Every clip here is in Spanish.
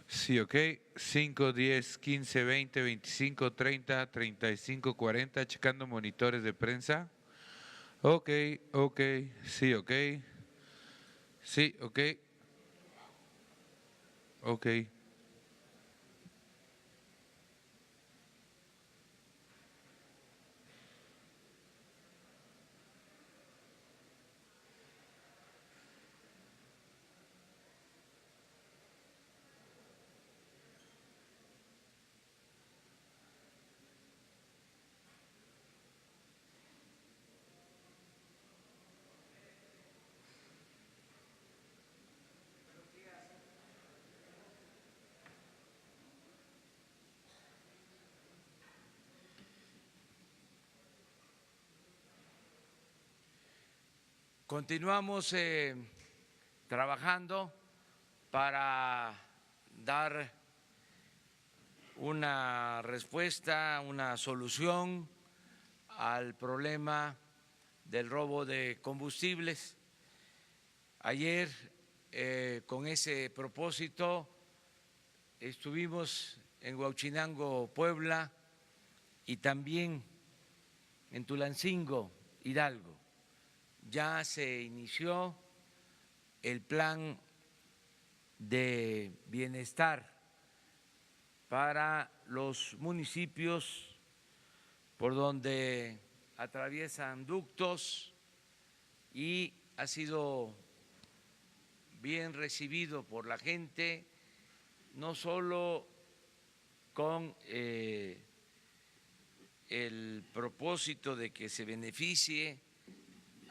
Sí, ok. 5, 10, 15, 20, 25, 30, 35, 40, checando monitores de prensa. Ok, ok, sí, ok. Sí, ok. Ok. Continuamos trabajando para dar una respuesta, una solución al problema del robo de combustibles. Ayer, con ese propósito, estuvimos en Huauchinango, Puebla, y también en Tulancingo, Hidalgo. Ya se inició el plan de bienestar para los municipios por donde atraviesan ductos y ha sido bien recibido por la gente, no solo con el propósito de que se beneficie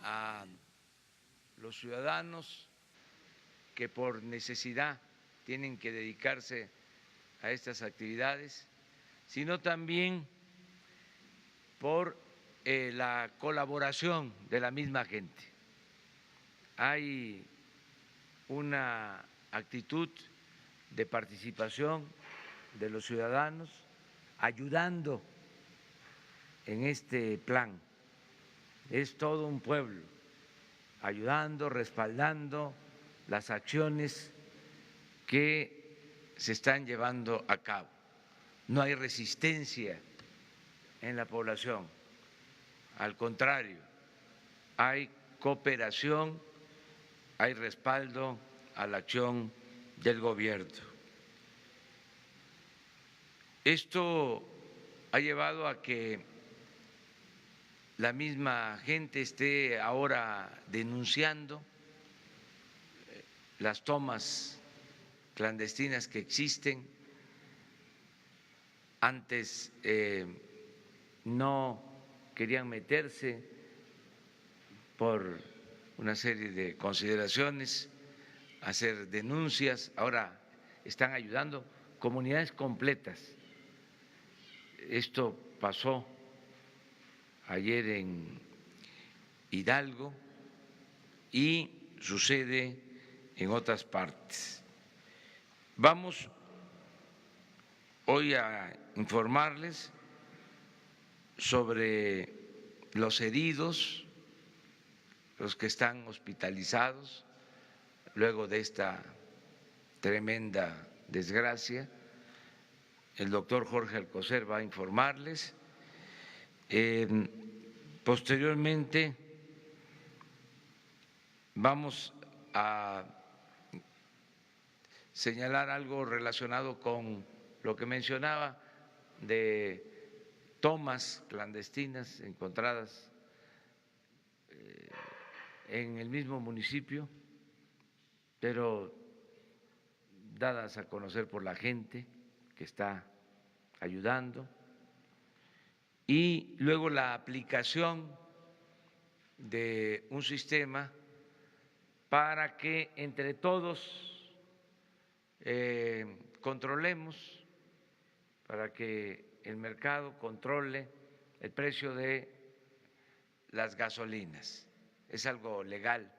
a los ciudadanos que por necesidad tienen que dedicarse a estas actividades, sino también por la colaboración de la misma gente. Hay una actitud de participación de los ciudadanos ayudando en este plan. Es todo un pueblo ayudando, respaldando las acciones que se están llevando a cabo. No hay resistencia en la población, al contrario, hay cooperación, hay respaldo a la acción del gobierno. Esto ha llevado a que la misma gente esté ahora denunciando las tomas clandestinas que existen. Antes no querían meterse por una serie de consideraciones, hacer denuncias, ahora están ayudando comunidades completas. Esto pasó ayer en Hidalgo y sucede en otras partes. Vamos hoy a informarles sobre los heridos, los que están hospitalizados luego de esta tremenda desgracia. El doctor Jorge Alcocer va a informarles. Posteriormente vamos a señalar algo relacionado con lo que mencionaba de tomas clandestinas encontradas en el mismo municipio, pero dadas a conocer por la gente que está ayudando, y luego la aplicación de un sistema para que entre todos controlemos, para que el mercado controle el precio de las gasolinas. Es algo legal,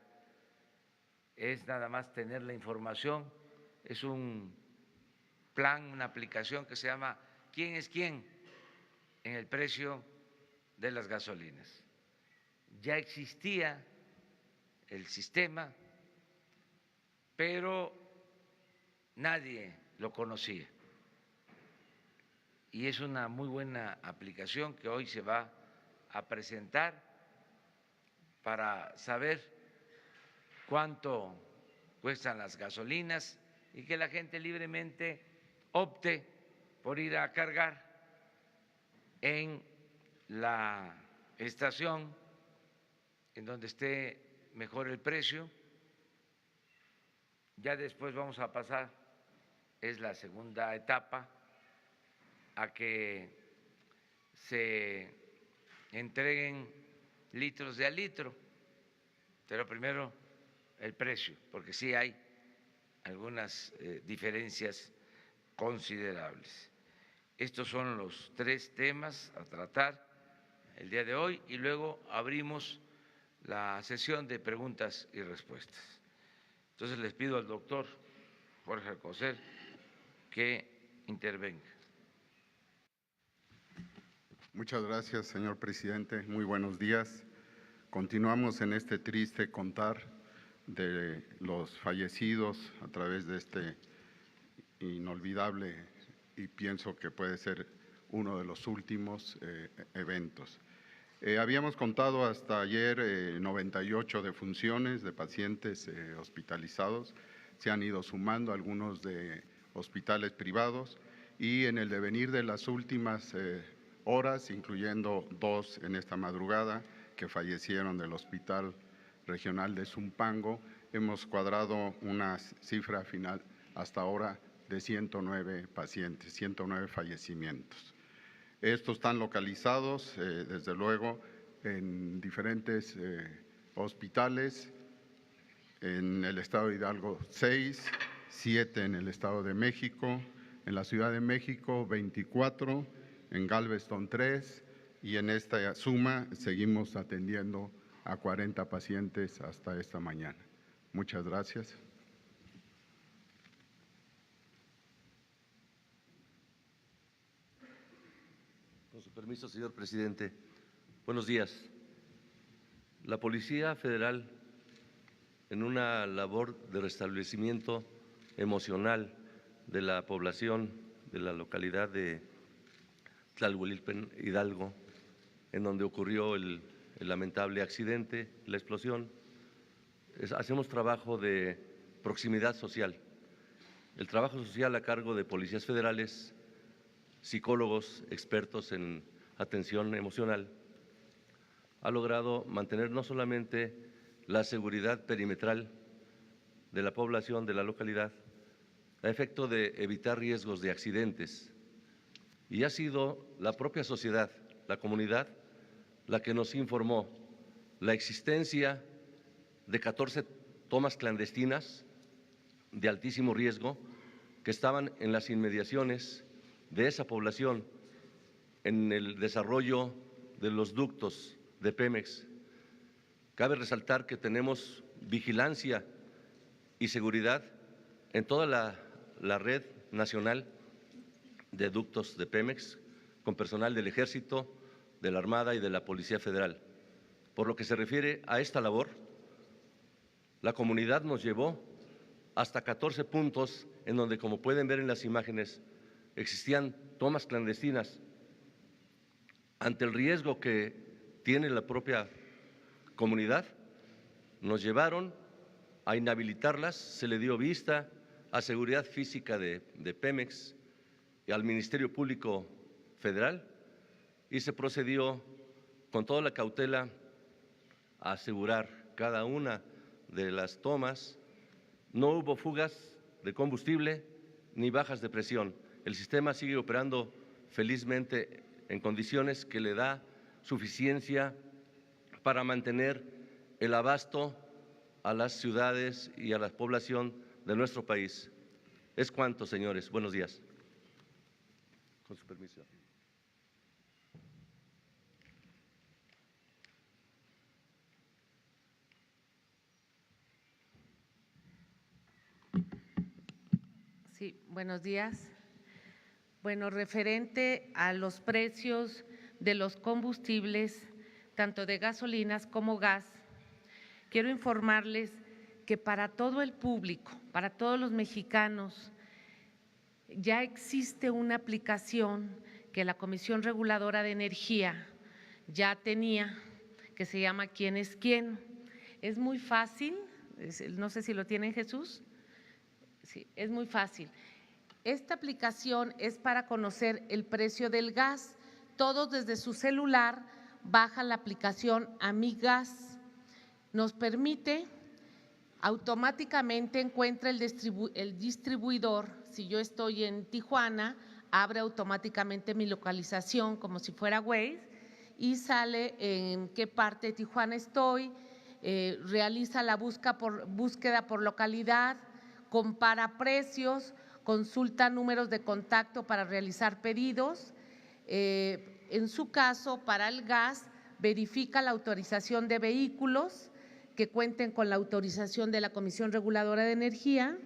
es nada más tener la información, es un plan, una aplicación que se llama ¿Quién es quién? En el precio de las gasolinas. Ya existía el sistema, pero nadie lo conocía. Y es una muy buena aplicación que hoy se va a presentar para saber cuánto cuestan las gasolinas y que la gente libremente opte por ir a cargar en la estación en donde esté mejor el precio. Ya después vamos a pasar, es la segunda etapa, a que se entreguen litros de a litro, pero primero el precio, porque sí hay algunas diferencias considerables. Estos son los tres temas a tratar el día de hoy y luego abrimos la sesión de preguntas y respuestas. Entonces les pido al doctor Jorge Alcocer que intervenga. Muchas gracias, señor presidente. Muy buenos días. Continuamos en este triste contar de los fallecidos a través de este inolvidable y pienso que puede ser uno de los últimos eventos. Habíamos contado hasta ayer 98 defunciones de pacientes hospitalizados. Se han ido sumando algunos de hospitales privados y en el devenir de las últimas horas, incluyendo 2 en esta madrugada que fallecieron del Hospital Regional de Zumpango, hemos cuadrado una cifra final hasta ahora de 109 pacientes, 109 fallecimientos. Estos están localizados, desde luego, en diferentes hospitales, en el estado de Hidalgo 6, 7 en el estado de México, en la Ciudad de México 24, en Galveston 3 y en esta suma seguimos atendiendo a 40 pacientes hasta esta mañana. Muchas gracias. Con su permiso, señor presidente. Buenos días. La Policía Federal, en una labor de restablecimiento emocional de la población de la localidad de Tlalhuelilpan, Hidalgo, en donde ocurrió el lamentable accidente, la explosión, hacemos trabajo de proximidad social. El trabajo social a cargo de policías federales, psicólogos expertos en atención emocional, ha logrado mantener no solamente la seguridad perimetral de la población de la localidad, a efecto de evitar riesgos de accidentes, y ha sido la propia sociedad, la comunidad, la que nos informó la existencia de 14 tomas clandestinas de altísimo riesgo que estaban en las inmediaciones de esa población en el desarrollo de los ductos de Pemex. Cabe resaltar que tenemos vigilancia y seguridad en toda la red nacional de ductos de Pemex, con personal del Ejército, de la Armada y de la Policía Federal. Por lo que se refiere a esta labor, la comunidad nos llevó hasta 14 puntos en donde, como pueden ver en las imágenes, existían tomas clandestinas. Ante el riesgo que tiene la propia comunidad, nos llevaron a inhabilitarlas, se le dio vista a Seguridad Física de Pemex y al Ministerio Público Federal y se procedió con toda la cautela a asegurar cada una de las tomas. No hubo fugas de combustible ni bajas de presión. El sistema sigue operando felizmente en condiciones que le da suficiencia para mantener el abasto a las ciudades y a la población de nuestro país. Es cuanto, señores. Buenos días. Con su permiso. Sí, buenos días. Bueno, referente a los precios de los combustibles, tanto de gasolinas como gas, quiero informarles que para todo el público, para todos los mexicanos, ya existe una aplicación que la Comisión Reguladora de Energía ya tenía, que se llama ¿Quién es quién? Es muy fácil, no sé si lo tienen, Jesús. Sí, es muy fácil. Esta aplicación es para conocer el precio del gas. Todos desde su celular bajan la aplicación AmiGas. Nos permite automáticamente encuentra el distribuidor. Si yo estoy en Tijuana, abre automáticamente mi localización como si fuera Waze y sale en qué parte de Tijuana estoy, realiza la búsqueda por localidad, compara precios, consulta números de contacto para realizar pedidos. En su caso, para el gas, verifica la autorización de vehículos que cuenten con la autorización de la Comisión Reguladora de Energía,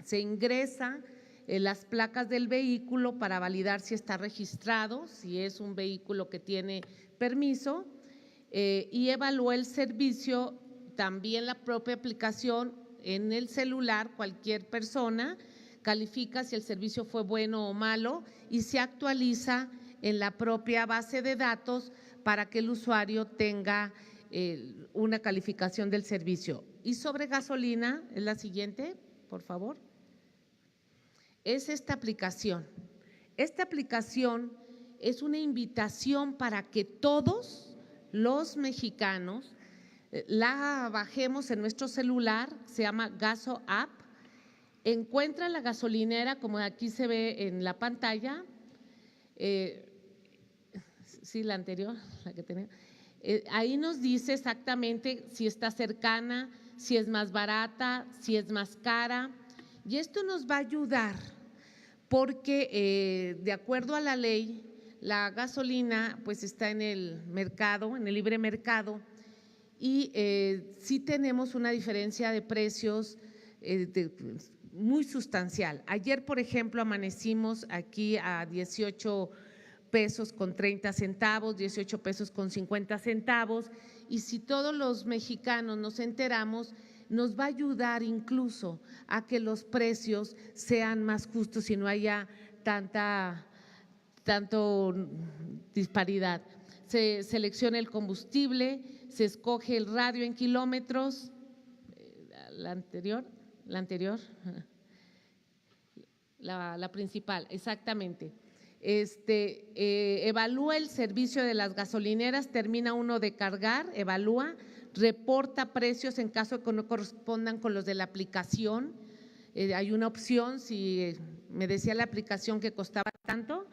se ingresa las placas del vehículo para validar si está registrado, si es un vehículo que tiene permiso, y evalúa el servicio, también la propia aplicación en el celular, cualquier persona califica si el servicio fue bueno o malo y se actualiza en la propia base de datos para que el usuario tenga una calificación del servicio. Y sobre gasolina, es la siguiente, por favor. Es esta aplicación. Esta aplicación es una invitación para que todos los mexicanos la bajemos en nuestro celular, se llama Gaso App. Encuentra la gasolinera, como aquí se ve en la pantalla, sí, la anterior, la que tenía. Ahí nos dice exactamente si está cercana, si es más barata, si es más cara, y esto nos va a ayudar porque de acuerdo a la ley, la gasolina pues está en el mercado, en el libre mercado, y sí tenemos una diferencia de precios muy sustancial. Ayer, por ejemplo, amanecimos aquí a 18 pesos con 30 centavos, 18 pesos con 50 centavos, y si todos los mexicanos nos enteramos, nos va a ayudar incluso a que los precios sean más justos y no haya tanto disparidad. Se selecciona el combustible, se escoge el radio en kilómetros, la principal, exactamente. Evalúa el servicio de las gasolineras, termina uno de cargar, evalúa, reporta precios en caso de que no correspondan con los de la aplicación. Hay una opción, si me decía la aplicación que costaba tanto,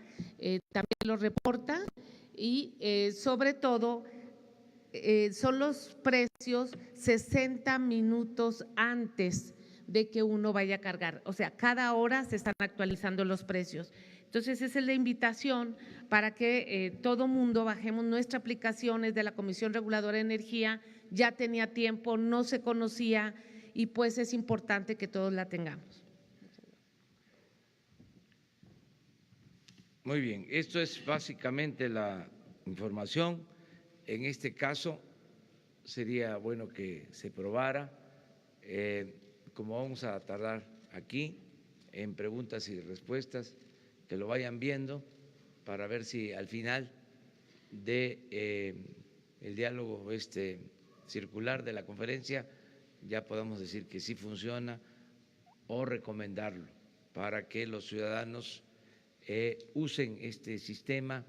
también lo reporta y sobre todo son los precios 60 minutos antes de que uno vaya a cargar, o sea, cada hora se están actualizando los precios. Entonces, esa es la invitación para que todo mundo bajemos nuestra aplicación, es de la Comisión Reguladora de Energía, ya tenía tiempo, no se conocía y pues es importante que todos la tengamos. Muy bien, esto es básicamente la información. En este caso sería bueno que se probara, como vamos a tardar aquí en preguntas y respuestas, que lo vayan viendo para ver si al final de el diálogo circular de la conferencia ya podamos decir que sí funciona o recomendarlo para que los ciudadanos usen este sistema.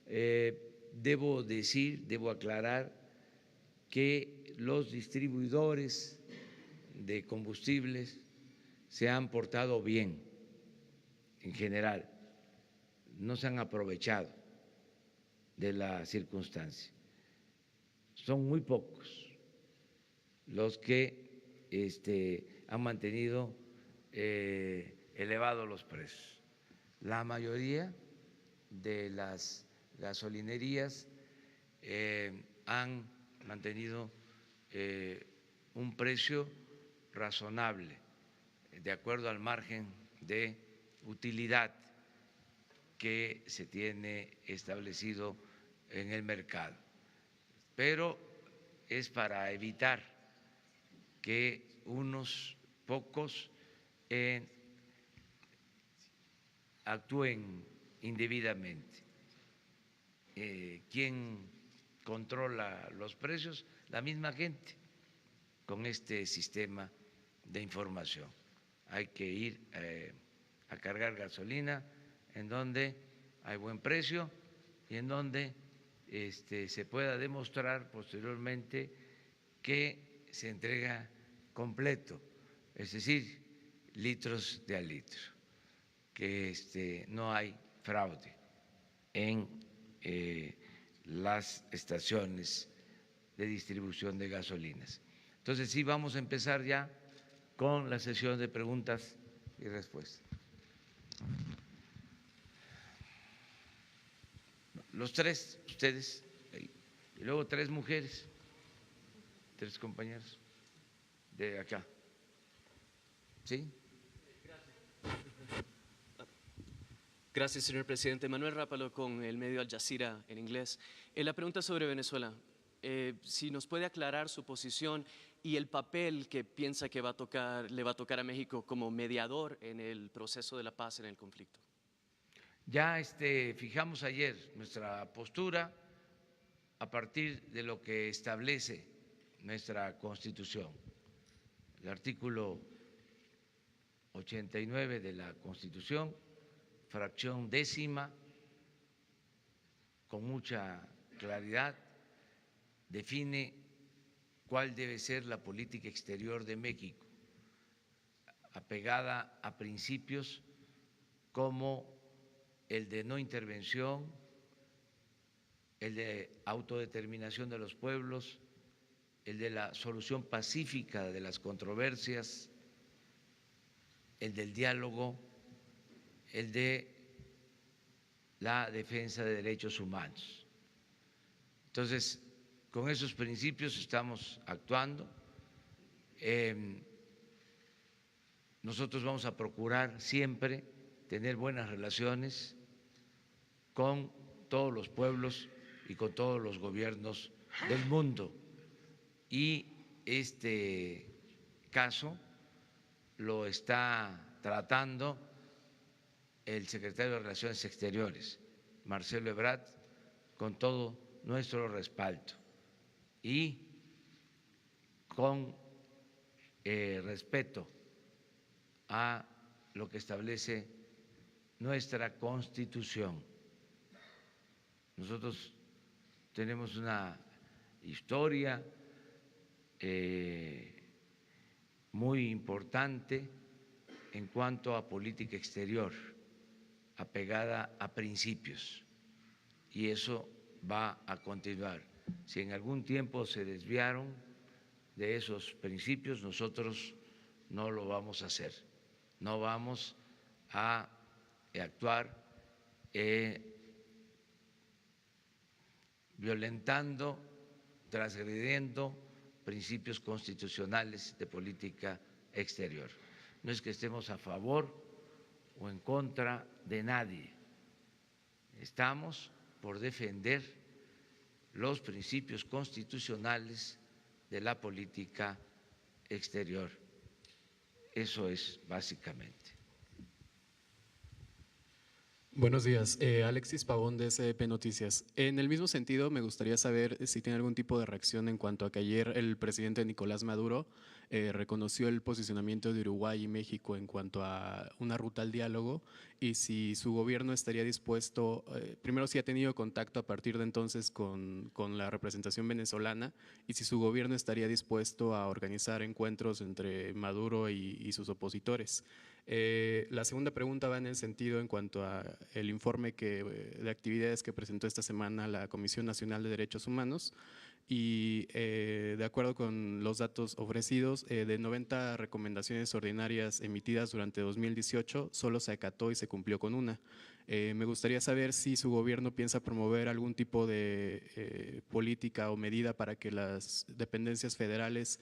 Debo aclarar que los distribuidores de combustibles se han portado bien en general, no se han aprovechado de la circunstancia. Son muy pocos los que han mantenido elevados los precios. La mayoría de las gasolinerías han mantenido un precio razonable de acuerdo al margen de utilidad que se tiene establecido en el mercado, pero es para evitar que unos pocos actúen indebidamente. ¿Quién controla los precios? La misma gente con este sistema de información. Hay que ir a cargar gasolina en donde hay buen precio y en donde se pueda demostrar posteriormente que se entrega completo, es decir, litros de a litro, que no hay fraude en las estaciones de distribución de gasolinas. Entonces sí, vamos a empezar ya con la sesión de preguntas y respuestas. Los tres, ustedes, y luego tres mujeres, tres compañeros de acá. ¿Sí? Gracias, señor presidente. Manuel Rápalo con el medio Al Jazeera en inglés. La pregunta sobre Venezuela. Si nos puede aclarar su posición y el papel que piensa que le va a tocar a México como mediador en el proceso de la paz en el conflicto. Ya fijamos ayer nuestra postura a partir de lo que establece nuestra Constitución. El artículo 89 de la Constitución, fracción 10ª, con mucha claridad, define cuál debe ser la política exterior de México, apegada a principios como el de no intervención, el de autodeterminación de los pueblos, el de la solución pacífica de las controversias, el del diálogo, el de la defensa de derechos humanos. Entonces, con esos principios estamos actuando. Nosotros vamos a procurar siempre tener buenas relaciones con todos los pueblos y con todos los gobiernos del mundo. Y este caso lo está tratando el secretario de Relaciones Exteriores, Marcelo Ebrard, con todo nuestro respaldo y con respeto a lo que establece nuestra Constitución. Nosotros tenemos una historia muy importante en cuanto a política exterior, apegada a principios, y eso va a continuar. Si en algún tiempo se desviaron de esos principios, nosotros no lo vamos a hacer, no vamos a actuar violentando, transgrediendo principios constitucionales de política exterior. No es que estemos a favor o en contra de nadie, estamos por defender los principios constitucionales de la política exterior. Eso es básicamente. Buenos días, Alexis Pavón de SDP Noticias. En el mismo sentido, me gustaría saber si tiene algún tipo de reacción en cuanto a que ayer el presidente Nicolás Maduro reconoció el posicionamiento de Uruguay y México en cuanto a una ruta al diálogo y si su gobierno estaría dispuesto, primero si ha tenido contacto a partir de entonces con la representación venezolana y si su gobierno estaría dispuesto a organizar encuentros entre Maduro y sus opositores. La segunda pregunta va en el sentido en cuanto a el informe de actividades que presentó esta semana la Comisión Nacional de Derechos Humanos y de acuerdo con los datos ofrecidos, de 90 recomendaciones ordinarias emitidas durante 2018, solo se acató y se cumplió con una. Me gustaría saber si su gobierno piensa promover algún tipo de política o medida para que las dependencias federales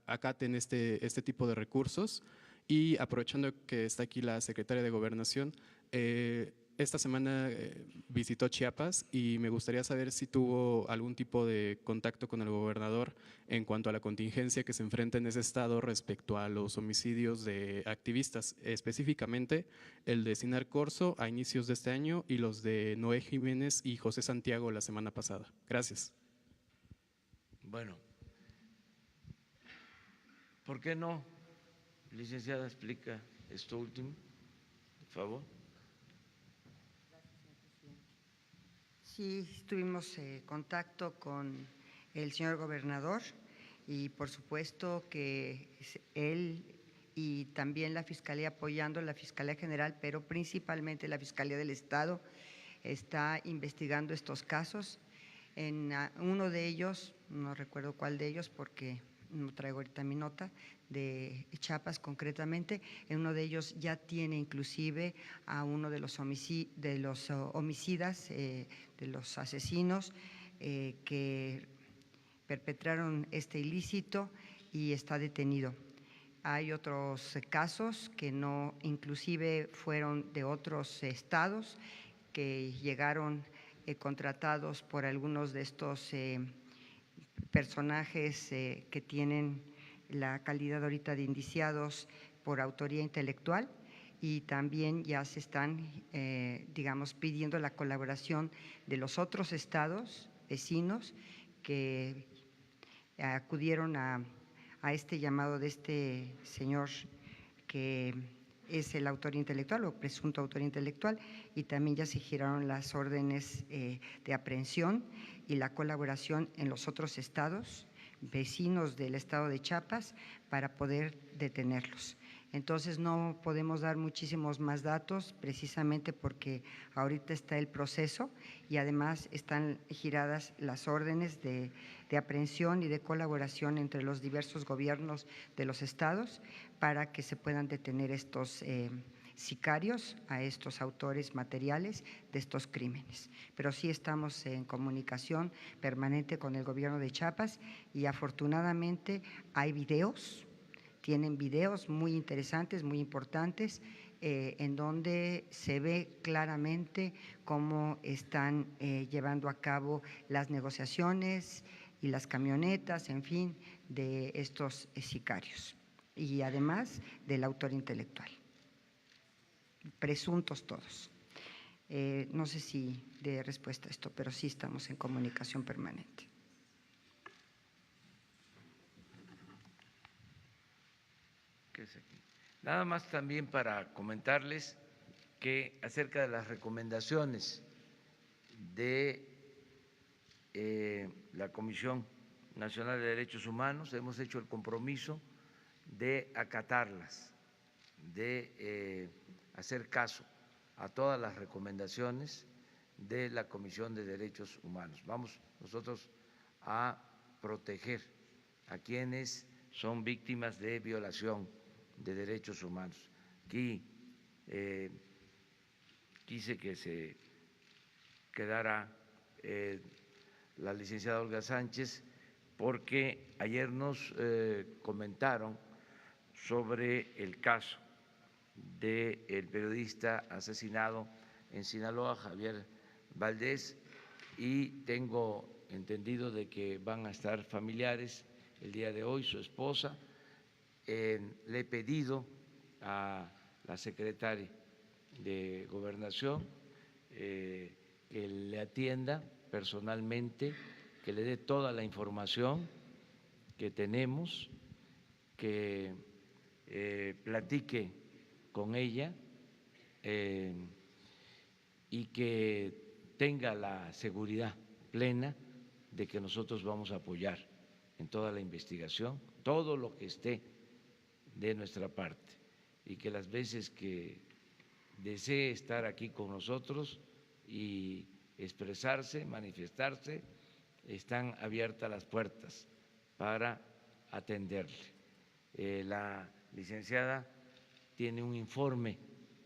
acaten este tipo de recursos. Y aprovechando que está aquí la secretaria de Gobernación, esta semana visitó Chiapas y me gustaría saber si tuvo algún tipo de contacto con el gobernador en cuanto a la contingencia que se enfrenta en ese estado respecto a los homicidios de activistas, específicamente el de Sinar Corzo a inicios de este año y los de Noé Jiménez y José Santiago la semana pasada. Gracias. Bueno, ¿por qué no, licenciada, explica esto último, por favor? Sí, tuvimos contacto con el señor gobernador y por supuesto que él y también la Fiscalía apoyando la Fiscalía General, pero principalmente la Fiscalía del Estado está investigando estos casos. En uno de ellos, no recuerdo cuál de ellos porque no traigo ahorita mi nota, de Chiapas concretamente, en uno de ellos ya tiene inclusive a uno de los homicidas, de los asesinos que perpetraron este ilícito y está detenido. Hay otros casos que no, inclusive fueron de otros estados que llegaron contratados por algunos de estos personajes que tienen la calidad ahorita de indiciados por autoría intelectual y también ya se están, digamos, pidiendo la colaboración de los otros estados vecinos que acudieron a este llamado de este señor que es el autor intelectual o presunto autor intelectual, y también ya se giraron las órdenes de aprehensión y la colaboración en los otros estados vecinos del estado de Chiapas para poder detenerlos. Entonces no podemos dar muchísimos más datos precisamente porque ahorita está el proceso y además están giradas las órdenes de aprehensión y de colaboración entre los diversos gobiernos de los estados para que se puedan detener estos sicarios, a estos autores materiales de estos crímenes. Pero sí estamos en comunicación permanente con el gobierno de Chiapas y afortunadamente hay videos, tienen videos muy interesantes, muy importantes, en donde se ve claramente cómo están llevando a cabo las negociaciones y las camionetas, en fin, de estos sicarios y además del autor intelectual. Presuntos todos. No sé si dé respuesta a esto, pero sí estamos en comunicación permanente. Nada más también para comentarles que acerca de las recomendaciones de la Comisión Nacional de Derechos Humanos, hemos hecho el compromiso de acatarlas, de hacer caso a todas las recomendaciones de la Comisión de Derechos Humanos. Vamos nosotros a proteger a quienes son víctimas de violación de derechos humanos. Aquí quise que se quedara la licenciada Olga Sánchez porque ayer nos comentaron sobre el caso del periodista asesinado en Sinaloa, Javier Valdés, y tengo entendido de que van a estar familiares el día de hoy, su esposa. Le he pedido a la secretaria de Gobernación que le atienda personalmente, que le dé toda la información que tenemos, que platique con ella y que tenga la seguridad plena de que nosotros vamos a apoyar en toda la investigación, todo lo que esté de nuestra parte, y que las veces que desee estar aquí con nosotros y expresarse, manifestarse, están abiertas las puertas para atenderle. La licenciada tiene un informe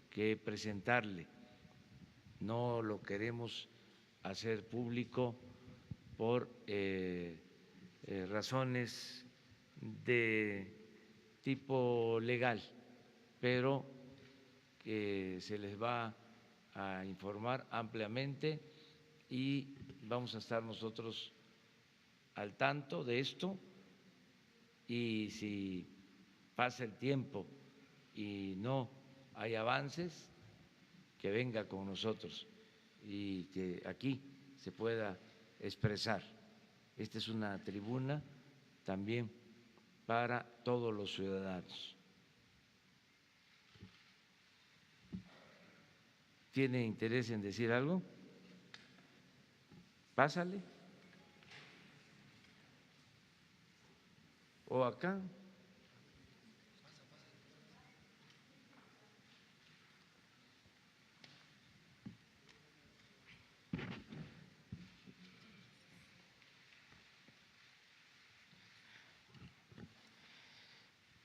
que presentarle, no lo queremos hacer público por razones de tipo legal, pero que se les va a informar ampliamente y vamos a estar nosotros al tanto de esto, y si pasa el tiempo y no hay avances, que venga con nosotros y que aquí se pueda expresar. Esta es una tribuna también para todos los ciudadanos. ¿Tiene interés en decir algo? Pásale. ¿O acá?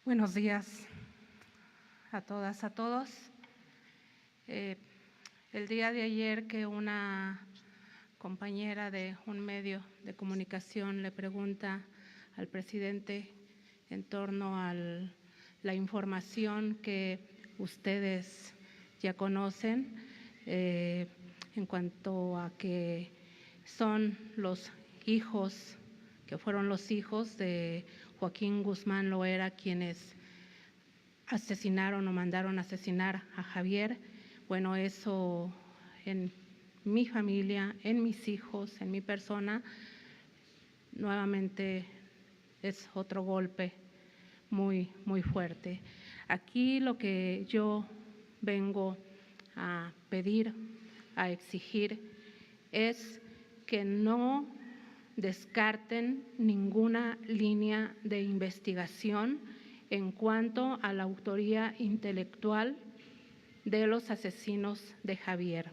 Buenos días a todas, a todos. El día de ayer que una compañera de un medio de comunicación le pregunta al presidente en torno a la información que ustedes ya conocen en cuanto a que son los hijos, que fueron los hijos de Joaquín Guzmán Loera quienes asesinaron o mandaron asesinar a Javier. Bueno, eso en mi familia, en mis hijos, en mi persona, nuevamente es otro golpe muy, muy fuerte. Aquí lo que yo vengo a pedir, a exigir, es que no descarten ninguna línea de investigación en cuanto a la autoría intelectual de los asesinos de Javier.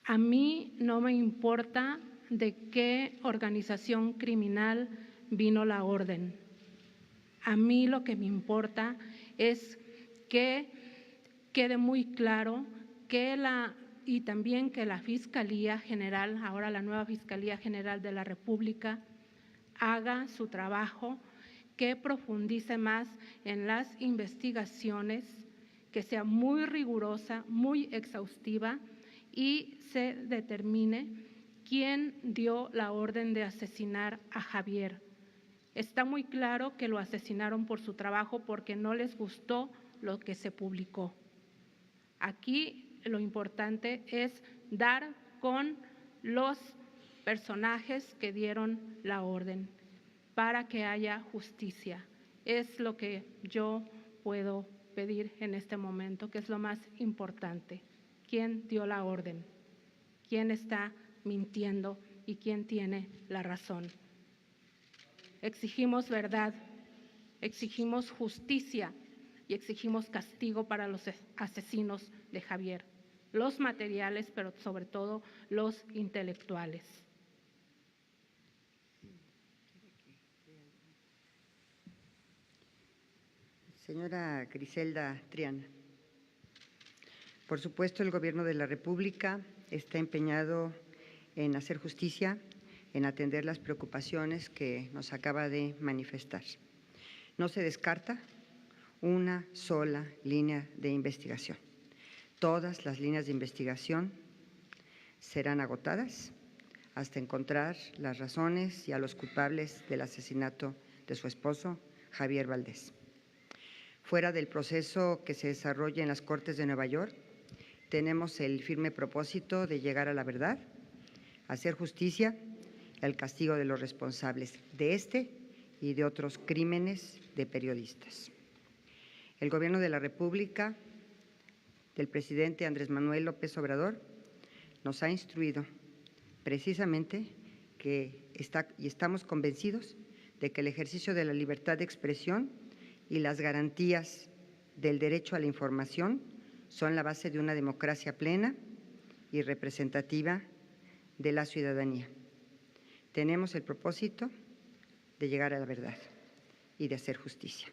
A mí no me importa de qué organización criminal vino la orden. A mí lo que me importa es que quede muy claro que y también que la Fiscalía General, ahora la nueva Fiscalía General de la República, haga su trabajo, que profundice más en las investigaciones, que sea muy rigurosa, muy exhaustiva y se determine quién dio la orden de asesinar a Javier. Está muy claro que lo asesinaron por su trabajo porque no les gustó lo que se publicó. Aquí lo importante es dar con los personajes que dieron la orden para que haya justicia. Es lo que yo puedo pedir en este momento, que es lo más importante. ¿Quién dio la orden? ¿Quién está mintiendo y quién tiene la razón? Exigimos verdad, exigimos justicia y exigimos castigo para los asesinos de Javier, los materiales, pero sobre todo los intelectuales. Señora Griselda Triana, por supuesto el Gobierno de la República está empeñado en hacer justicia, en atender las preocupaciones que nos acaba de manifestar. No se descarta una sola línea de investigación. Todas las líneas de investigación serán agotadas hasta encontrar las razones y a los culpables del asesinato de su esposo, Javier Valdés. Fuera del proceso que se desarrolla en las Cortes de Nueva York, tenemos el firme propósito de llegar a la verdad, hacer justicia y al castigo de los responsables de este y de otros crímenes de periodistas. El Gobierno de la República, del presidente Andrés Manuel López Obrador, nos ha instruido precisamente y estamos convencidos de que el ejercicio de la libertad de expresión y las garantías del derecho a la información son la base de una democracia plena y representativa de la ciudadanía. Tenemos el propósito de llegar a la verdad y de hacer justicia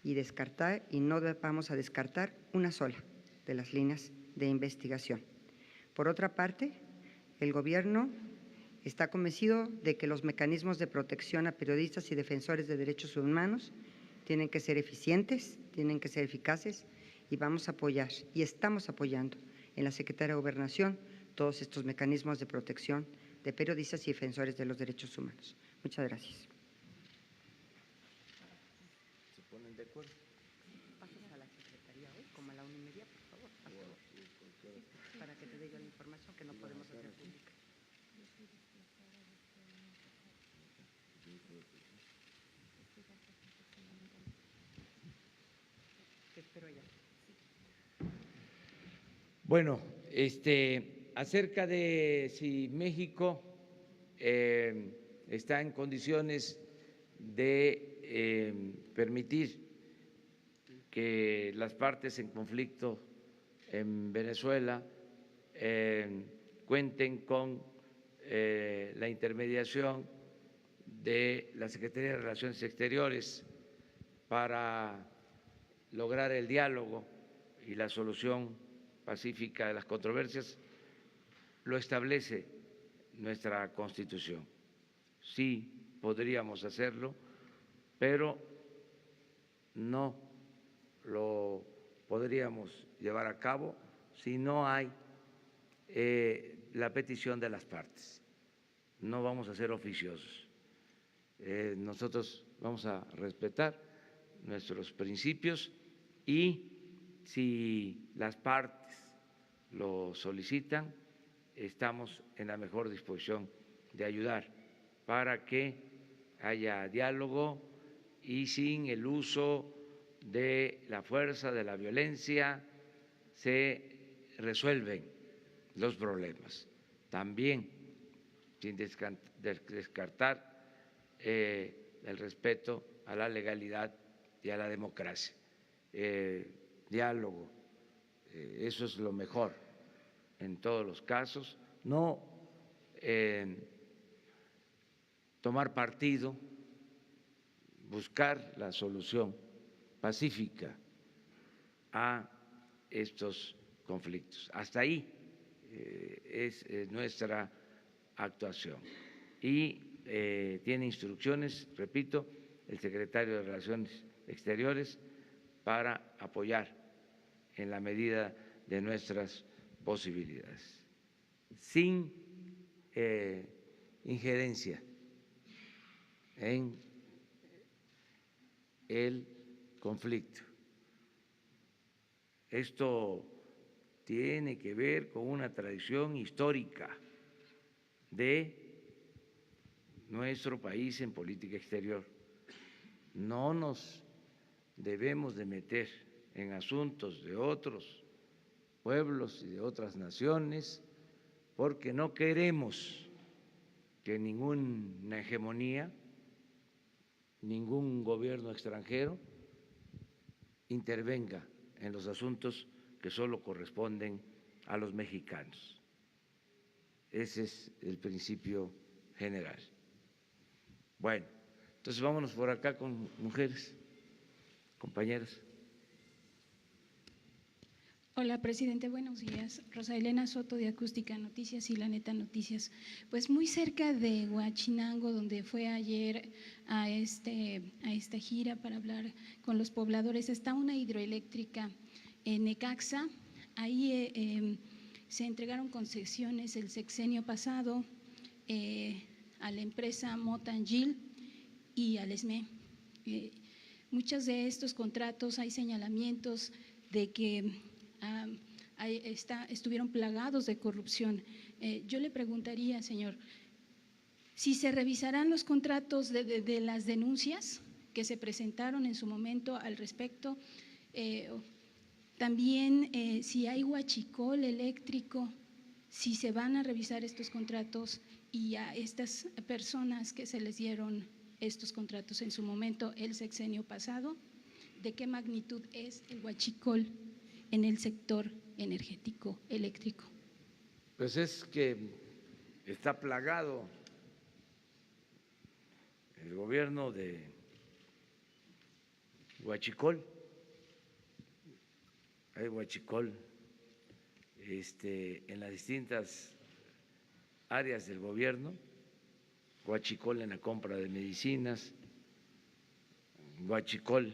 y no vamos a descartar una sola de las líneas de investigación. Por otra parte, el Gobierno está convencido de que los mecanismos de protección a periodistas y defensores de derechos humanos tienen que ser eficientes, tienen que ser eficaces y vamos a apoyar y estamos apoyando en la Secretaría de Gobernación todos estos mecanismos de protección de periodistas y defensores de los derechos humanos. Muchas gracias. ¿Se ponen de acuerdo? Pasas a la Secretaría hoy, como a la 1:30, por favor, para que te dé yo la información que no podemos hacer pública. Te espero allá. Bueno, acerca de si México está en condiciones de permitir que las partes en conflicto en Venezuela cuenten con la intermediación de la Secretaría de Relaciones Exteriores para lograr el diálogo y la solución pacífica de las controversias, lo establece nuestra Constitución. Sí podríamos hacerlo, pero no lo podríamos llevar a cabo si no hay la petición de las partes. No vamos a ser oficiosos. Nosotros vamos a respetar nuestros principios y si las partes lo solicitan, estamos en la mejor disposición de ayudar para que haya diálogo y sin el uso de la fuerza, de la violencia, se resuelven los problemas. También sin descartar el respeto a la legalidad y a la democracia. Diálogo, eso es lo mejor en todos los casos, no tomar partido, buscar la solución pacífica a estos conflictos. Hasta ahí es nuestra actuación y tiene instrucciones, repito, el secretario de Relaciones Exteriores para apoyar en la medida de nuestras posibilidades, sin injerencia en el conflicto. Esto tiene que ver con una tradición histórica de nuestro país en política exterior. No nos debemos de meter en asuntos de otros pueblos y de otras naciones porque no queremos que ninguna hegemonía, ningún gobierno extranjero intervenga en los asuntos que solo corresponden a los mexicanos. Ese es el principio general. Bueno, entonces vámonos por acá con mujeres, compañeras. Hola, presidente, buenos días. Rosa Elena Soto, de Acústica Noticias y La Neta Noticias. Pues muy cerca de Huachinango, donde fue ayer a esta gira para hablar con los pobladores, está una hidroeléctrica en Necaxa. Ahí se entregaron concesiones el sexenio pasado a la empresa Motangil y al ESME. Muchos de estos contratos hay señalamientos de que estuvieron plagados de corrupción. Yo le preguntaría, señor, si se revisarán los contratos de las denuncias que se presentaron en su momento al respecto, también si hay huachicol eléctrico, si se van a revisar estos contratos y a estas personas que se les dieron estos contratos en su momento el sexenio pasado, ¿de qué magnitud es el huachicol en el sector energético eléctrico? Pues es que está plagado el gobierno de huachicol. Hay huachicol en las distintas áreas del gobierno, huachicol en la compra de medicinas, huachicol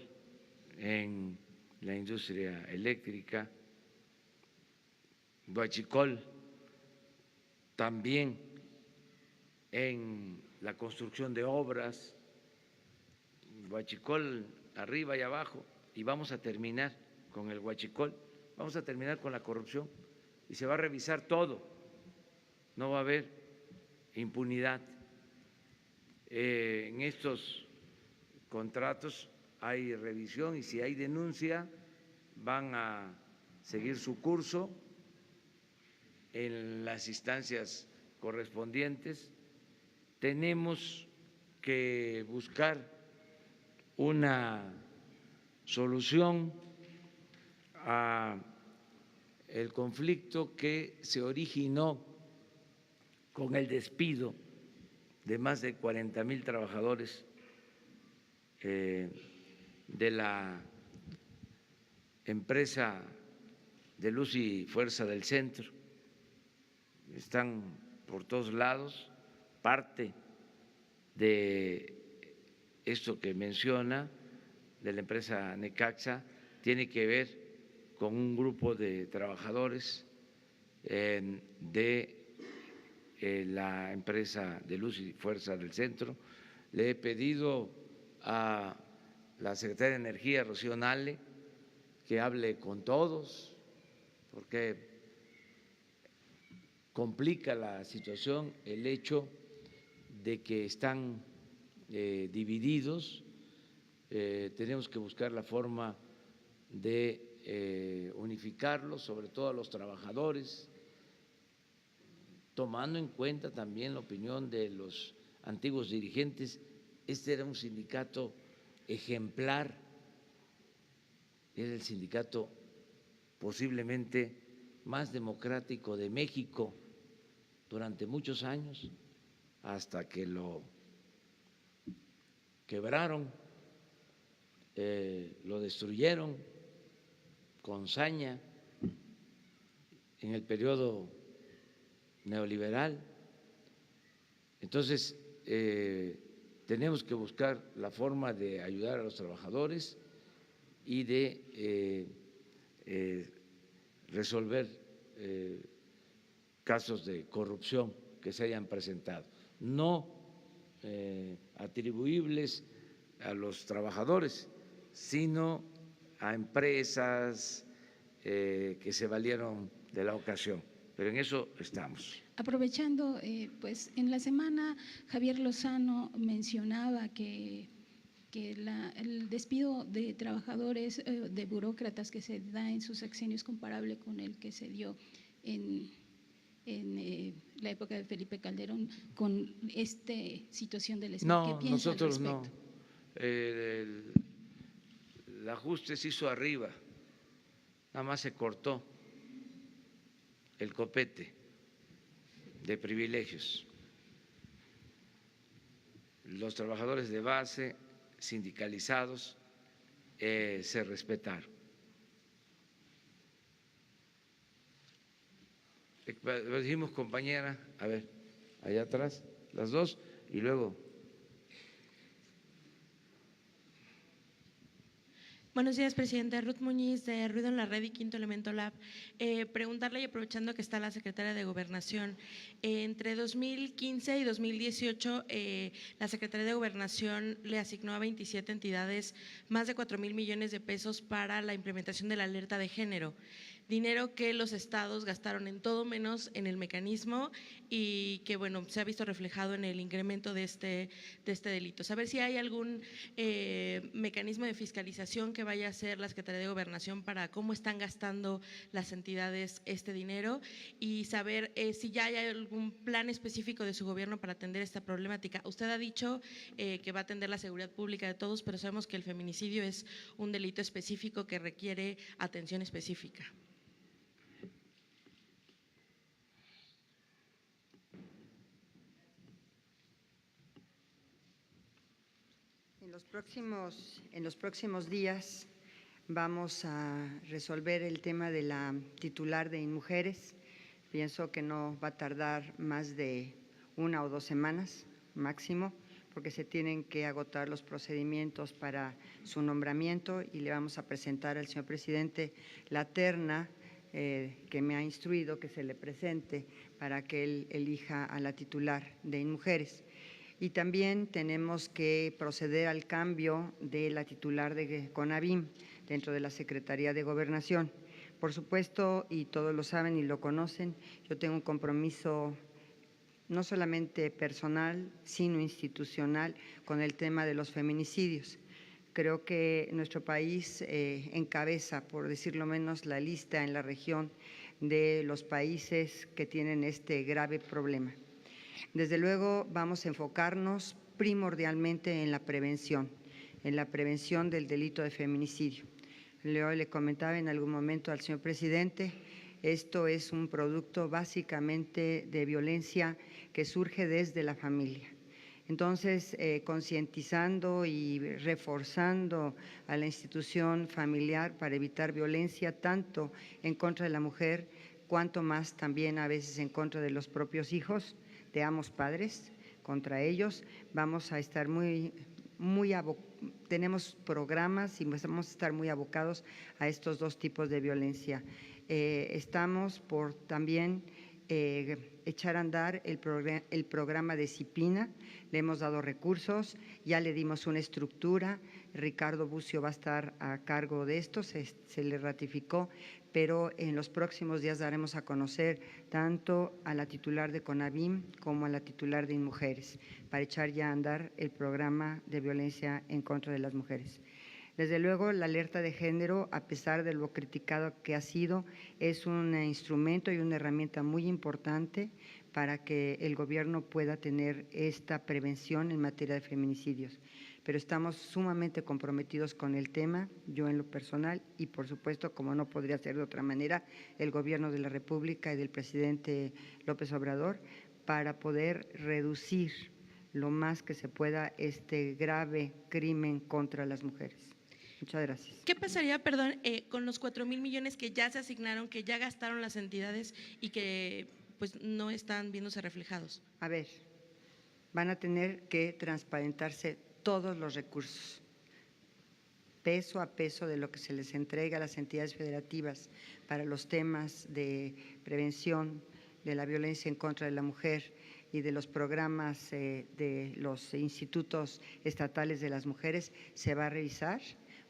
en la industria eléctrica, Huachicol, también en la construcción de obras, Huachicol arriba y abajo, y vamos a terminar con el Huachicol, vamos a terminar con la corrupción y se va a revisar todo, no va a haber impunidad. En estos contratos hay revisión y si hay denuncia van a seguir su curso en las instancias correspondientes. Tenemos que buscar una solución a el conflicto que se originó con el despido de más de 40,000 trabajadores de la empresa de Luz y Fuerza del Centro. Están por todos lados. Parte de esto que menciona de la empresa Necaxa tiene que ver con un grupo de trabajadores de la empresa de Luz y Fuerza del Centro. Le he pedido a la secretaria de Energía, Rocío Nale, que hable con todos, porque complica la situación el hecho de que están divididos. Tenemos que buscar la forma de unificarlos, sobre todo a los trabajadores, tomando en cuenta también la opinión de los antiguos dirigentes. Este era un sindicato ejemplar, era el sindicato posiblemente más democrático de México durante muchos años, hasta que lo quebraron, lo destruyeron con saña en el periodo neoliberal. Entonces, tenemos que buscar la forma de ayudar a los trabajadores y de resolver casos de corrupción que se hayan presentado, no atribuibles a los trabajadores, sino a empresas que se valieron de la ocasión. Pero en eso estamos. Aprovechando, pues en la semana Javier Lozano mencionaba que el despido de trabajadores, de burócratas que se da en sus sexenios es comparable con el que se dio en la época de Felipe Calderón, con esta situación del Estado. No, ¿Qué piensa nosotros al no. respecto? El ajuste se hizo arriba, nada más se cortó el copete de privilegios. Los trabajadores de base sindicalizados se respetaron. Lo dijimos, compañera, a ver, allá atrás, las dos, y luego. Buenos días, presidente. Ruth Muñiz, de Ruido en la Red y Quinto Elemento Lab. Preguntarle, y aprovechando que está la secretaria de Gobernación, entre 2015 y 2018, la Secretaría de Gobernación le asignó a 27 entidades más de 4,000 millones de pesos para la implementación de la alerta de género. Dinero que los estados gastaron en todo menos en el mecanismo y que, bueno, se ha visto reflejado en el incremento de este delito. Saber si hay algún mecanismo de fiscalización que vaya a hacer la Secretaría de Gobernación para cómo están gastando las entidades este dinero y saber si ya hay algún plan específico de su gobierno para atender esta problemática. Usted ha dicho que va a atender la seguridad pública de todos, pero sabemos que el feminicidio es un delito específico que requiere atención específica. En los próximos días vamos a resolver el tema de la titular de InMujeres. Pienso que no va a tardar más de 1 o 2 semanas máximo, porque se tienen que agotar los procedimientos para su nombramiento y le vamos a presentar al señor presidente la terna que me ha instruido que se le presente para que él elija a la titular de INMujeres. Y también tenemos que proceder al cambio de la titular de CONAVIM dentro de la Secretaría de Gobernación. Por supuesto, y todos lo saben y lo conocen, yo tengo un compromiso no solamente personal, sino institucional con el tema de los feminicidios. Creo que nuestro país encabeza, por decirlo menos, la lista en la región de los países que tienen este grave problema. Desde luego vamos a enfocarnos primordialmente en la prevención del delito de feminicidio. Le comentaba en algún momento al señor presidente, esto es un producto básicamente de violencia que surge desde la familia. Entonces, concientizando y reforzando a la institución familiar para evitar violencia tanto en contra de la mujer, cuanto más también a veces en contra de los propios hijos de ambos padres, contra ellos, vamos a estar tenemos programas y vamos a estar muy abocados a estos dos tipos de violencia. Estamos por también echar a andar el programa de disciplina, le hemos dado recursos, ya le dimos una estructura, Ricardo Bucio va a estar a cargo de esto, se le ratificó, pero en los próximos días daremos a conocer tanto a la titular de CONAVIM como a la titular de INMujeres para echar ya a andar el programa de violencia en contra de las mujeres. Desde luego, la alerta de género, a pesar de lo criticado que ha sido, es un instrumento y una herramienta muy importante para que el gobierno pueda tener esta prevención en materia de feminicidios. Pero estamos sumamente comprometidos con el tema, yo en lo personal y por supuesto, como no podría ser de otra manera, el gobierno de la República y del presidente López Obrador, para poder reducir lo más que se pueda este grave crimen contra las mujeres. Muchas gracias. ¿Qué pasaría, perdón, con los 4,000 millones que ya se asignaron, que ya gastaron las entidades y que pues no están viéndose reflejados? A ver, van a tener que transparentarse todos los recursos, peso a peso de lo que se les entrega a las entidades federativas para los temas de prevención de la violencia en contra de la mujer y de los programas de los institutos estatales de las mujeres, se va a revisar.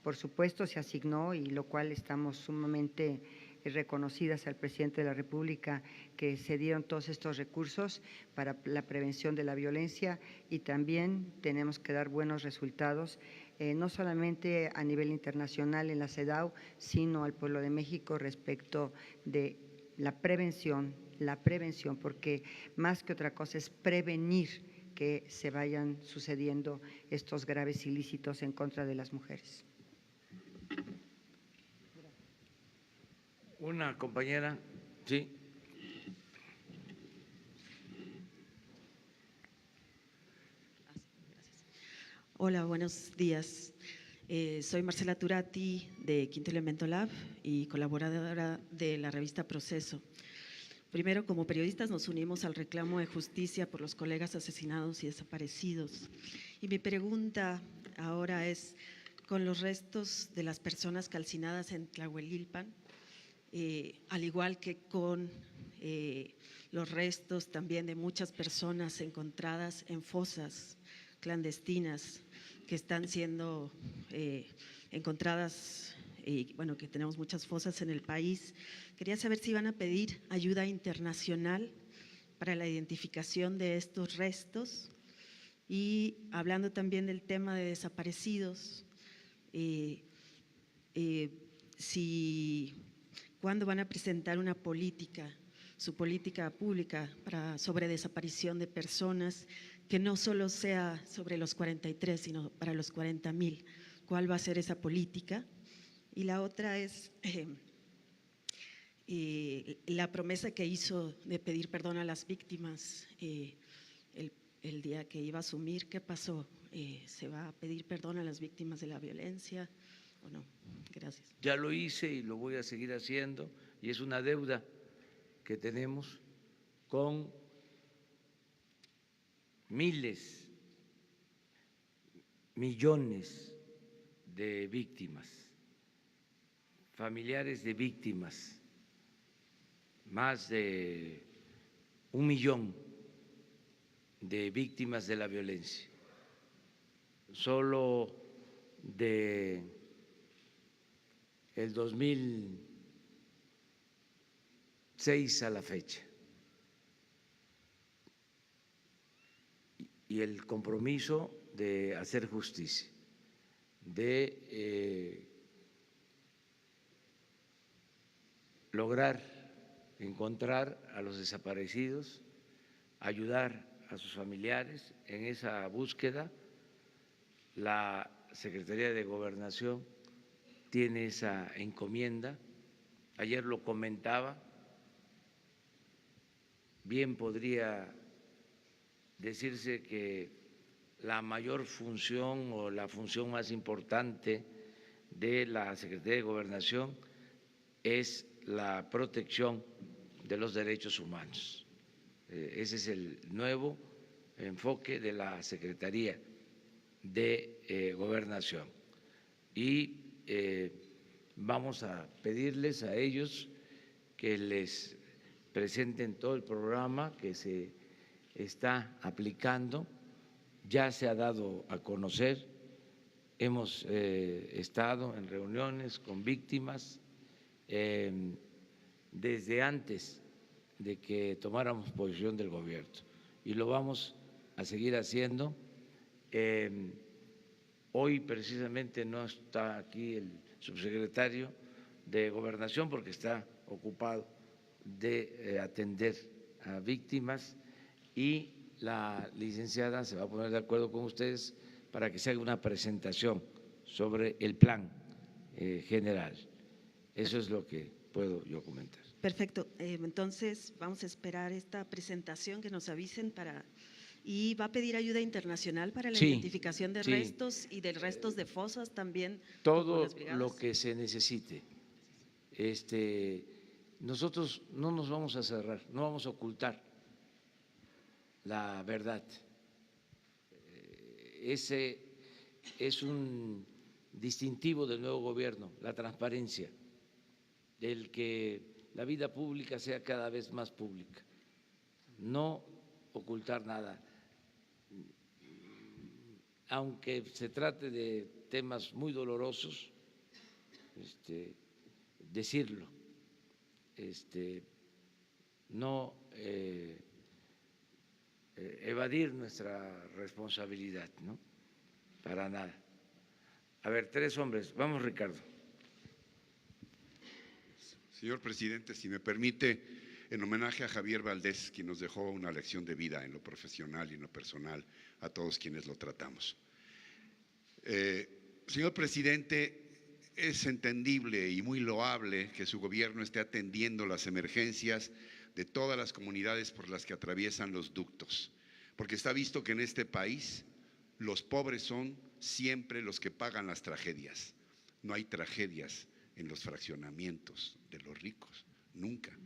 Por supuesto, se asignó, y lo cual estamos sumamente reconocidas al presidente de la República, que se dieron todos estos recursos para la prevención de la violencia, y también tenemos que dar buenos resultados, no solamente a nivel internacional en la CEDAW, sino al pueblo de México respecto de la prevención, porque más que otra cosa es prevenir que se vayan sucediendo estos graves ilícitos en contra de las mujeres. Una compañera, sí. Hola, buenos días. Soy Marcela Turati de Quinto Elemento Lab y colaboradora de la revista Proceso. Primero, como periodistas nos unimos al reclamo de justicia por los colegas asesinados y desaparecidos. Y mi pregunta ahora es, con los restos de las personas calcinadas en Tlahuelilpan, al igual que con los restos también de muchas personas encontradas en fosas clandestinas que están siendo encontradas, y bueno, que tenemos muchas fosas en el país. Quería saber si van a pedir ayuda internacional para la identificación de estos restos, y hablando también del tema de desaparecidos, ¿cuándo van a presentar una política, su política pública sobre desaparición de personas, que no solo sea sobre los 43, sino para los 40,000? ¿Cuál va a ser esa política? Y la otra es la promesa que hizo de pedir perdón a las víctimas el día que iba a asumir. ¿Qué pasó? ¿Se va a pedir perdón a las víctimas de la violencia o no? Gracias. Ya lo hice y lo voy a seguir haciendo, y es una deuda que tenemos con miles, millones de víctimas, familiares de víctimas más de 1 millón de víctimas de la violencia. Solo de el 2006 a la fecha. Y el compromiso de hacer justicia, de lograr encontrar a los desaparecidos, ayudar a sus familiares en esa búsqueda. La Secretaría de Gobernación tiene esa encomienda. Ayer lo comentaba, bien podría decirse que la mayor función o la función más importante de la Secretaría de Gobernación es la protección de los derechos humanos. Ese es el nuevo enfoque de la Secretaría de Gobernación. Y vamos a pedirles a ellos que les presenten todo el programa que se está aplicando. Ya se ha dado a conocer, hemos estado en reuniones con víctimas desde antes de que tomáramos posición del gobierno y lo vamos a seguir haciendo. Hoy precisamente no está aquí el subsecretario de Gobernación porque está ocupado de atender a víctimas, y la licenciada se va a poner de acuerdo con ustedes para que se haga una presentación sobre el plan general. Eso es lo que puedo yo comentar. Perfecto. Entonces vamos a esperar esta presentación, que nos avisen para… ¿Y va a pedir ayuda internacional para la identificación de restos y de restos de fosas también? Todo lo que se necesite. Nosotros no nos vamos a cerrar, no vamos a ocultar la verdad. Ese es un distintivo del nuevo gobierno, la transparencia, el que la vida pública sea cada vez más pública, no ocultar nada. Aunque se trate de temas muy dolorosos, decirlo, no evadir nuestra responsabilidad, ¿no? Para nada. A ver, 3 hombres. Vamos, Ricardo. Señor presidente, si me permite, en homenaje a Javier Valdés, quien nos dejó una lección de vida en lo profesional y en lo personal, a todos quienes lo tratamos. Señor presidente, es entendible y muy loable que su gobierno esté atendiendo las emergencias de todas las comunidades por las que atraviesan los ductos, porque está visto que en este país los pobres son siempre los que pagan las tragedias. No hay tragedias en los fraccionamientos de los ricos, nunca.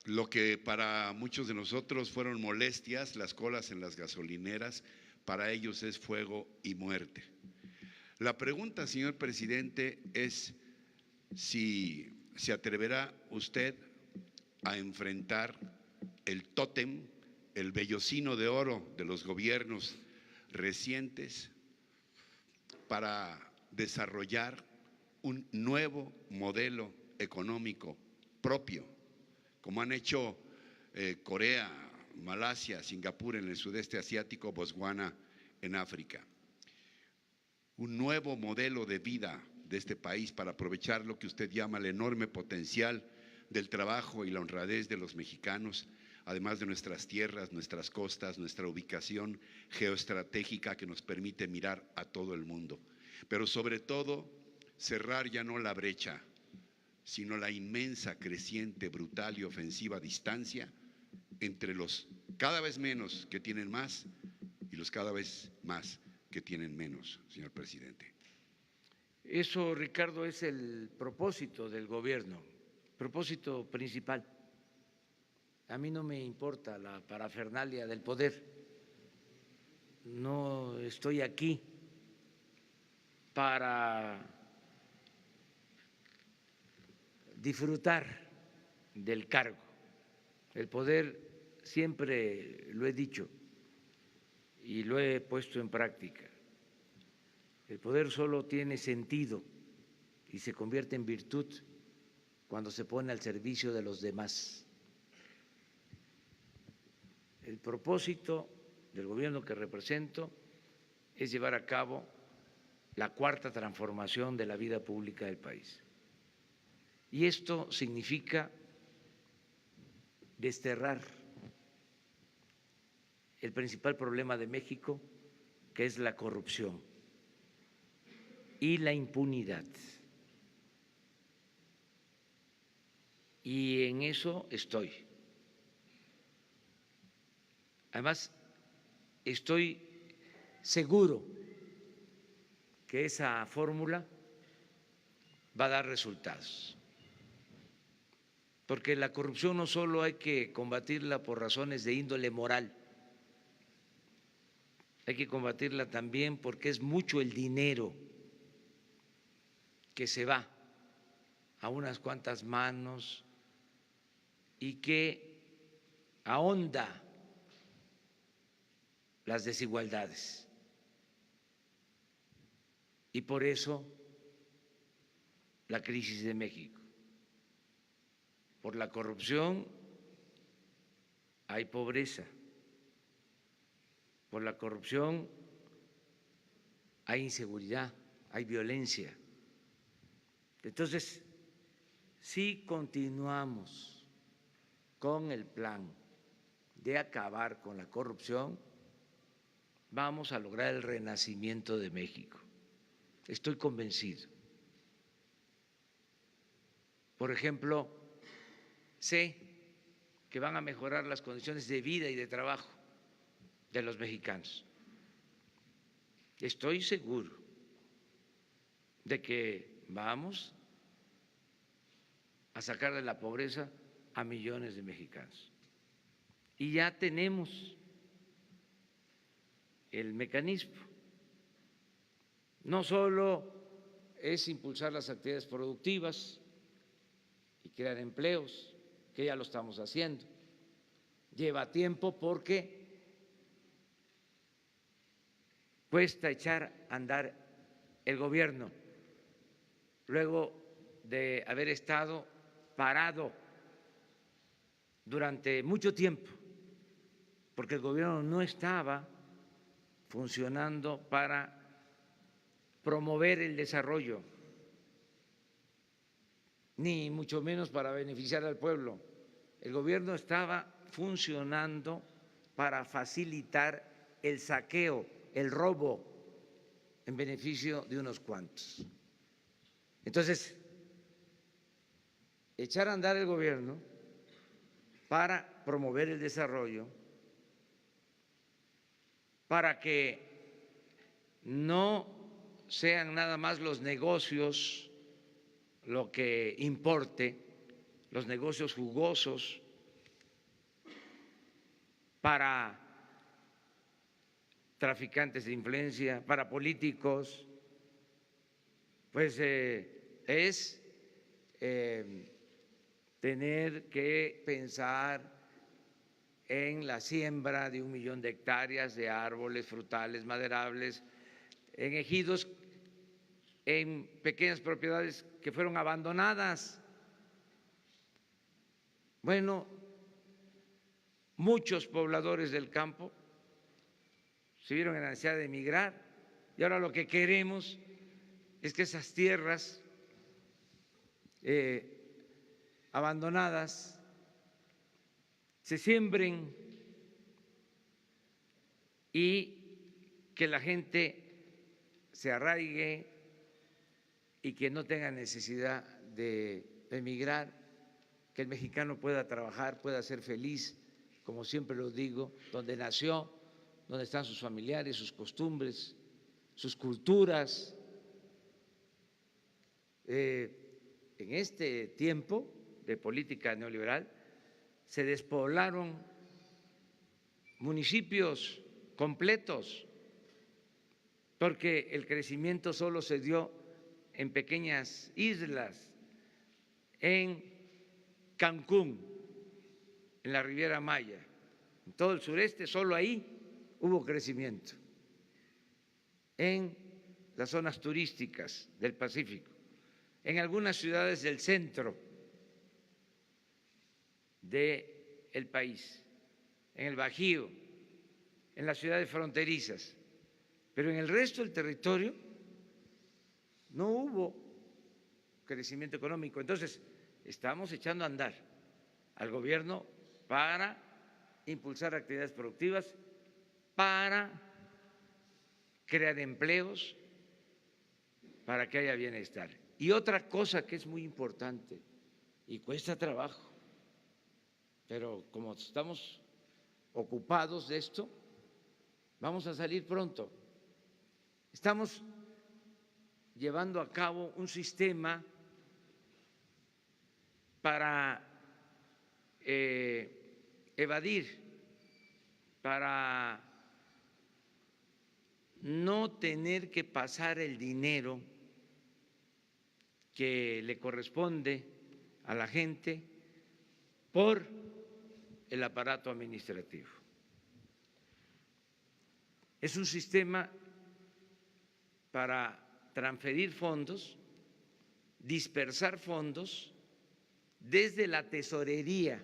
Lo que para muchos de nosotros fueron molestias, las colas en las gasolineras, para ellos es fuego y muerte. La pregunta, señor presidente, es si se atreverá usted a enfrentar el tótem, el vellocino de oro de los gobiernos recientes para desarrollar un nuevo modelo económico propio, como han hecho Corea, Malasia, Singapur en el sudeste asiático, Botswana en África. Un nuevo modelo de vida de este país para aprovechar lo que usted llama el enorme potencial del trabajo y la honradez de los mexicanos, además de nuestras tierras, nuestras costas, nuestra ubicación geoestratégica que nos permite mirar a todo el mundo. Pero sobre todo, cerrar ya no la brecha, sino la inmensa, creciente, brutal y ofensiva distancia entre los cada vez menos que tienen más y los cada vez más que tienen menos, señor presidente. Eso, Ricardo, es el propósito del gobierno, propósito principal. A mí no me importa la parafernalia del poder. No estoy aquí para disfrutar del cargo. El poder, siempre lo he dicho y lo he puesto en práctica, el poder solo tiene sentido y se convierte en virtud cuando se pone al servicio de los demás. El propósito del gobierno que represento es llevar a cabo la cuarta transformación de la vida pública del país. Y esto significa desterrar el principal problema de México, que es la corrupción y la impunidad. Y en eso estoy. Además, estoy seguro que esa fórmula va a dar resultados, porque la corrupción no solo hay que combatirla por razones de índole moral, hay que combatirla también porque es mucho el dinero que se va a unas cuantas manos y que ahonda las desigualdades. Y por eso la crisis de México. Por la corrupción hay pobreza. Por la corrupción hay inseguridad, hay violencia. Entonces, si continuamos con el plan de acabar con la corrupción, vamos a lograr el renacimiento de México. Estoy convencido. Por ejemplo, sé que van a mejorar las condiciones de vida y de trabajo de los mexicanos. Estoy seguro de que vamos a sacar de la pobreza a millones de mexicanos. Y ya tenemos el mecanismo. No solo es impulsar las actividades productivas y crear empleos, que ya lo estamos haciendo. Lleva tiempo porque cuesta echar a andar el gobierno luego de haber estado parado durante mucho tiempo, porque el gobierno no estaba funcionando para promover el desarrollo, ni mucho menos para beneficiar al pueblo. El gobierno estaba funcionando para facilitar el saqueo, el robo, en beneficio de unos cuantos. Entonces, echar a andar el gobierno para promover el desarrollo, para que no sean nada más los negocios lo que importe, los negocios jugosos, para traficantes de influencia, para políticos, pues es tener que pensar en la siembra de 1 millón de hectáreas de árboles frutales, maderables, en ejidos, en pequeñas propiedades que fueron abandonadas. Bueno, muchos pobladores del campo se vieron en la necesidad de emigrar y ahora lo que queremos es que esas tierras abandonadas se siembren y que la gente se arraigue y que no tenga necesidad de emigrar, que el mexicano pueda trabajar, pueda ser feliz, como siempre lo digo, donde nació, donde están sus familiares, sus costumbres, sus culturas. En este tiempo de política neoliberal se despoblaron municipios completos porque el crecimiento solo se dio en pequeñas islas, en Cancún, en la Riviera Maya, en todo el sureste, solo ahí hubo crecimiento. En las zonas turísticas del Pacífico, en algunas ciudades del centro del país, en el Bajío, en las ciudades fronterizas, pero en el resto del territorio no hubo crecimiento económico. Entonces, estamos echando a andar al gobierno para impulsar actividades productivas, para crear empleos, para que haya bienestar. Y otra cosa que es muy importante y cuesta trabajo, pero como estamos ocupados de esto, vamos a salir pronto. Estamos llevando a cabo un sistema para evadir, para no tener que pasar el dinero que le corresponde a la gente por el aparato administrativo. Es un sistema para transferir fondos, dispersar fondos desde la tesorería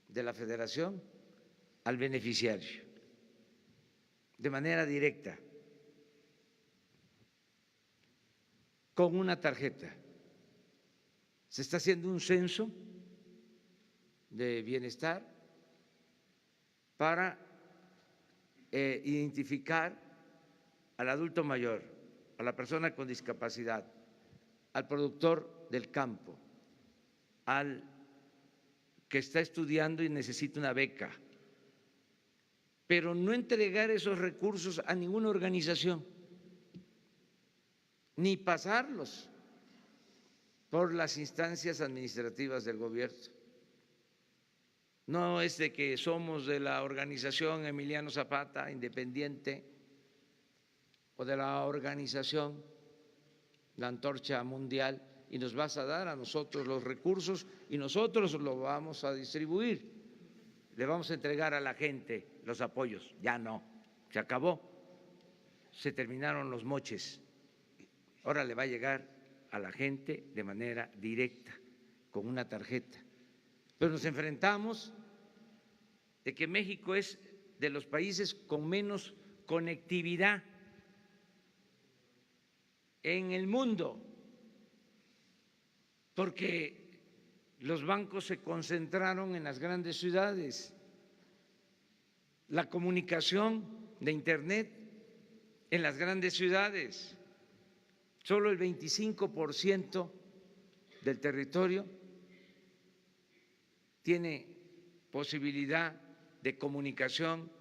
de la Federación al beneficiario, de manera directa, con una tarjeta. Se está haciendo un censo de bienestar para identificar al adulto mayor, a la persona con discapacidad, al productor del campo, al que está estudiando y necesita una beca, pero no entregar esos recursos a ninguna organización, ni pasarlos por las instancias administrativas del gobierno. No es de que somos de la organización Emiliano Zapata, independiente, o de la organización La Antorcha Mundial, y nos vas a dar a nosotros los recursos y nosotros los vamos a distribuir, le vamos a entregar a la gente los apoyos. Ya no, se acabó, se terminaron los moches. Ahora le va a llegar a la gente de manera directa, con una tarjeta. Pero nos enfrentamos de que México es de los países con menos conectividad en el mundo, porque los bancos se concentraron en las grandes ciudades, la comunicación de Internet en las grandes ciudades. Solo el 25% del territorio tiene posibilidad de comunicación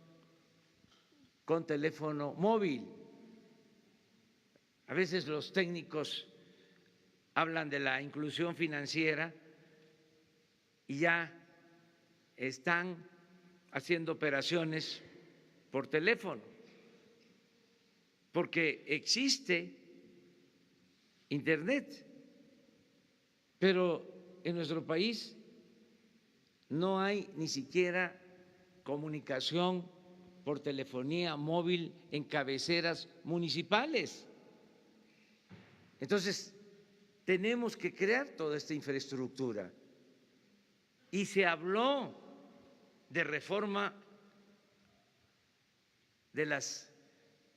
con teléfono móvil. A veces los técnicos hablan de la inclusión financiera y ya están haciendo operaciones por teléfono, porque existe Internet, pero en nuestro país no hay ni siquiera comunicación por telefonía móvil en cabeceras municipales. Entonces, tenemos que crear toda esta infraestructura. Y se habló de reforma de las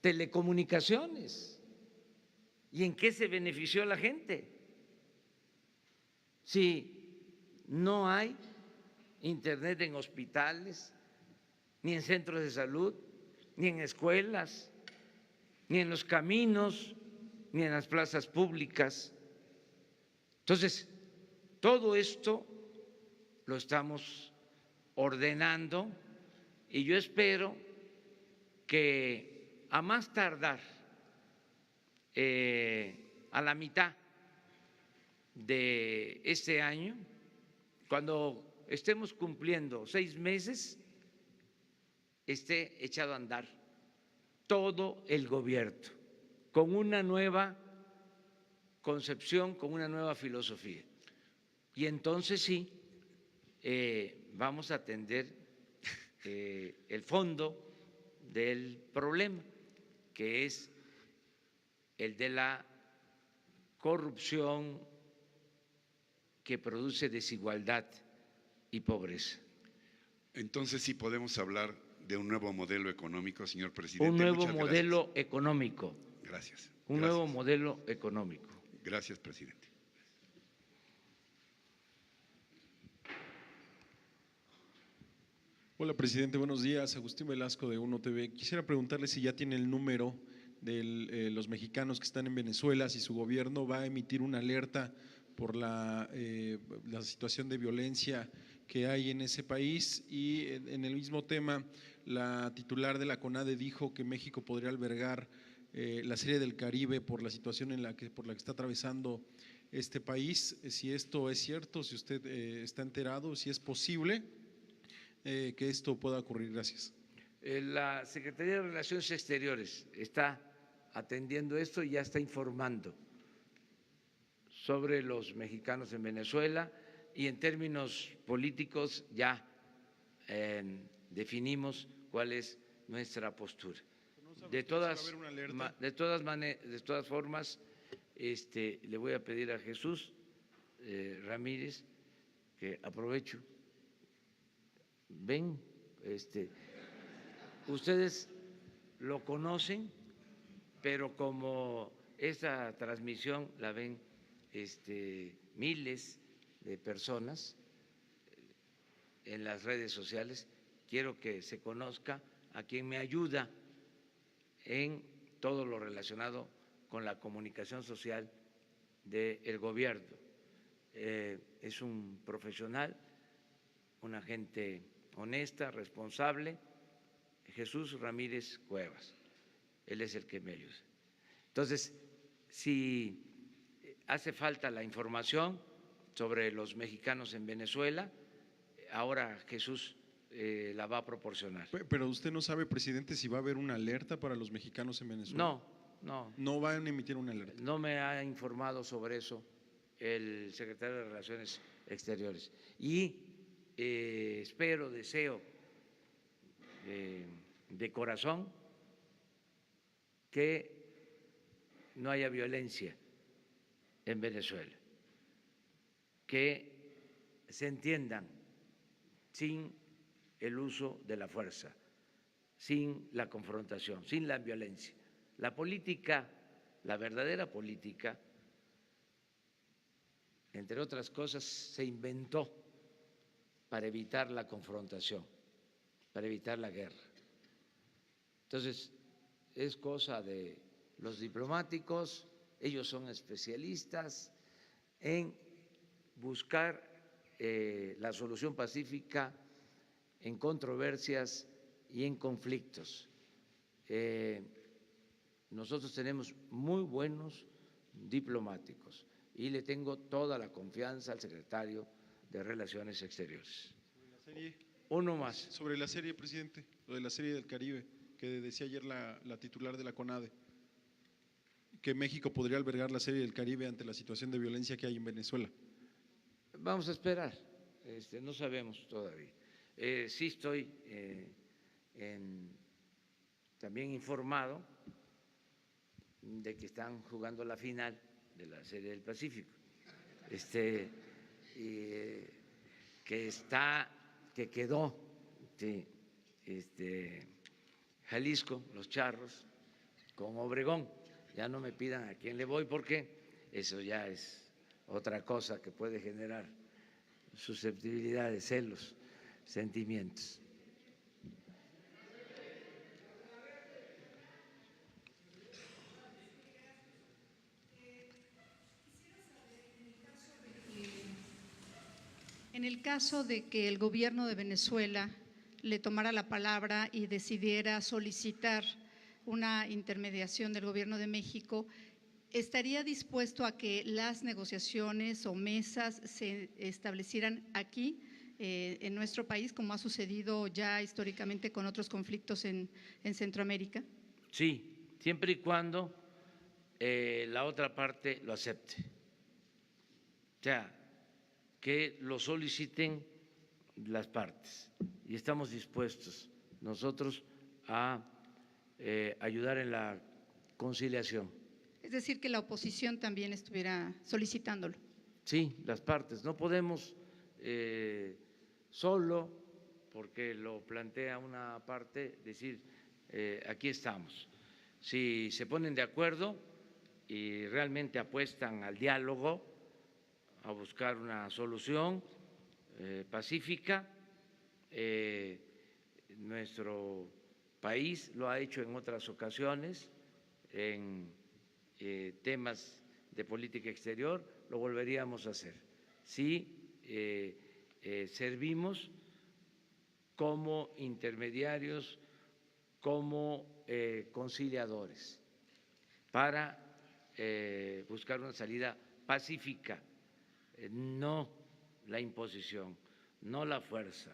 telecomunicaciones. ¿Y en qué se benefició la gente? Si no hay Internet en hospitales, ni en centros de salud, ni en escuelas, ni en los caminos, ni en las plazas públicas. Entonces, todo esto lo estamos ordenando y yo espero que a más tardar a la mitad de este año, cuando estemos cumpliendo 6 meses, esté echado a andar todo el gobierno con una nueva concepción, con una nueva filosofía. Y entonces sí, vamos a atender el fondo del problema, que es el de la corrupción que produce desigualdad y pobreza. Entonces sí podemos hablar de un nuevo modelo económico, señor presidente. Un nuevo Muchas modelo gracias. económico. Gracias. Un nuevo modelo económico. Gracias, presidente. Hola, presidente. Buenos días. Agustín Velasco de UNO TV. Quisiera preguntarle si ya tiene el número de los mexicanos que están en Venezuela, si su gobierno va a emitir una alerta por la situación de violencia que hay en ese país. Y en el mismo tema, la titular de la CONADE dijo que México podría albergar la Serie del Caribe por la situación por la que está atravesando este país. Si esto es cierto, si usted está enterado, si es posible que esto pueda ocurrir. Gracias. La Secretaría de Relaciones Exteriores está atendiendo esto y ya está informando sobre los mexicanos en Venezuela, y en términos políticos ya definimos cuál es nuestra postura. De todas formas, le voy a pedir a Jesús Ramírez, que aprovecho. Ven, ustedes lo conocen, pero como esta transmisión la ven miles de personas en las redes sociales, quiero que se conozca a quien me ayuda en todo lo relacionado con la comunicación social del gobierno. Es un profesional, una gente honesta, responsable, Jesús Ramírez Cuevas. Él es el que me ayuda. Entonces, si hace falta la información sobre los mexicanos en Venezuela, ahora Jesús la va a proporcionar. Pero usted no sabe, presidente, si va a haber una alerta para los mexicanos en Venezuela. No. No van a emitir una alerta. No me ha informado sobre eso el secretario de Relaciones Exteriores. Y espero, deseo de corazón que no haya violencia en Venezuela, que se entiendan sin el uso de la fuerza, sin la confrontación, sin la violencia. La política, la verdadera política, entre otras cosas, se inventó para evitar la confrontación, para evitar la guerra. Entonces, es cosa de los diplomáticos, ellos son especialistas en buscar la solución pacífica en controversias y en conflictos. Nosotros tenemos muy buenos diplomáticos y le tengo toda la confianza al secretario de Relaciones Exteriores. Uno más. Sobre la serie, presidente, lo de la Serie del Caribe, que decía ayer la titular de la CONADE, que México podría albergar la Serie del Caribe ante la situación de violencia que hay en Venezuela. Vamos a esperar, no sabemos todavía. Sí estoy también informado de que están jugando la final de la Serie del Pacífico, que quedó Jalisco, los Charros, con Obregón. Ya no me pidan a quién le voy, porque eso ya es otra cosa que puede generar susceptibilidades, celos, sentimientos. En el caso de que el gobierno de Venezuela le tomara la palabra y decidiera solicitar una intermediación del gobierno de México, ¿estaría dispuesto a que las negociaciones o mesas se establecieran aquí, en nuestro país, como ha sucedido ya históricamente con otros conflictos en Centroamérica? Sí, siempre y cuando la otra parte lo acepte. O sea, que lo soliciten las partes y estamos dispuestos nosotros a ayudar en la conciliación. Es decir, que la oposición también estuviera solicitándolo. Sí, las partes. No podemos solo, porque lo plantea una parte, decir aquí estamos. Si se ponen de acuerdo y realmente apuestan al diálogo, a buscar una solución pacífica, nuestro país lo ha hecho en otras ocasiones, en temas de política exterior, lo volveríamos a hacer. Sí, servimos como intermediarios, como conciliadores, para buscar una salida pacífica, no la imposición, no la fuerza,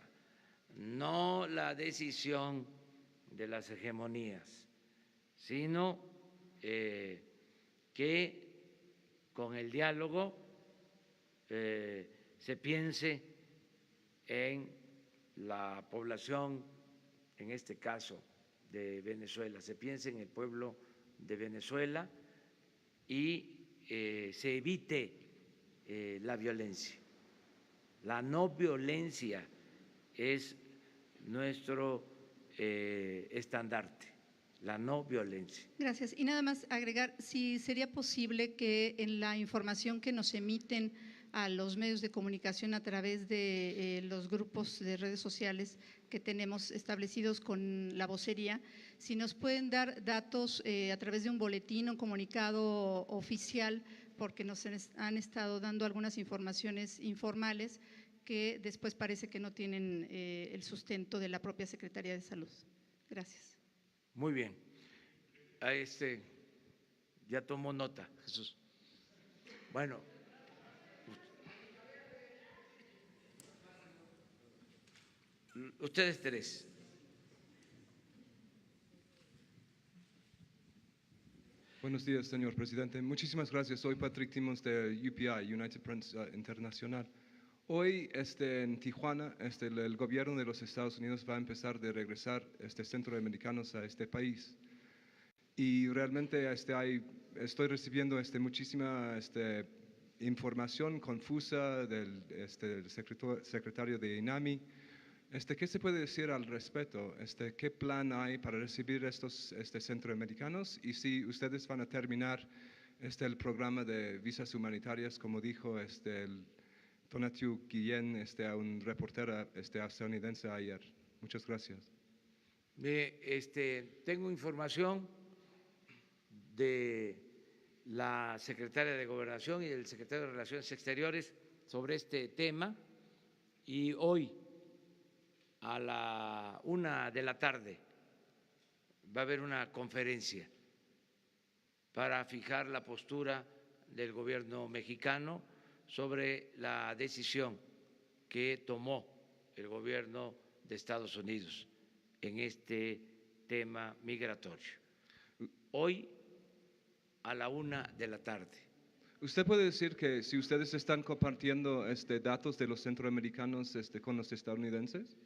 no la decisión de las hegemonías, sino que con el diálogo se piense en la población, en este caso de Venezuela, se piense en el pueblo de Venezuela y se evite la violencia. La no violencia es nuestro estandarte, la no violencia. Gracias. Y nada más agregar, si sería posible que en la información que nos emiten a los medios de comunicación a través de los grupos de redes sociales que tenemos establecidos con la vocería, si nos pueden dar datos a través de un boletín, un comunicado oficial, porque nos han estado dando algunas informaciones informales que después parece que no tienen el sustento de la propia Secretaría de Salud. Gracias. Muy bien. Ya tomó nota, Jesús. Bueno. Ustedes tres. Buenos días, señor presidente. Muchísimas gracias. Soy Patrick Timons de UPI, United Press Internacional. Hoy en Tijuana el gobierno de los Estados Unidos va a empezar a regresar centroamericanos a este país. Y realmente estoy recibiendo muchísima información confusa del secretario de INAMI. ¿Qué se puede decir al respecto? ¿Qué plan hay para recibir estos centroamericanos? Y si ustedes van a terminar el programa de visas humanitarias, como dijo el Tonatiuh Guillén a un reportero estadounidense ayer. Muchas gracias. Tengo información de la secretaria de Gobernación y del secretario de Relaciones Exteriores sobre este tema, y hoy a la 1:00 p.m. va a haber una conferencia para fijar la postura del gobierno mexicano sobre la decisión que tomó el gobierno de Estados Unidos en este tema migratorio. Hoy a la 1:00 p.m. ¿Usted puede decir que si ustedes están compartiendo datos de los centroamericanos con los estadounidenses?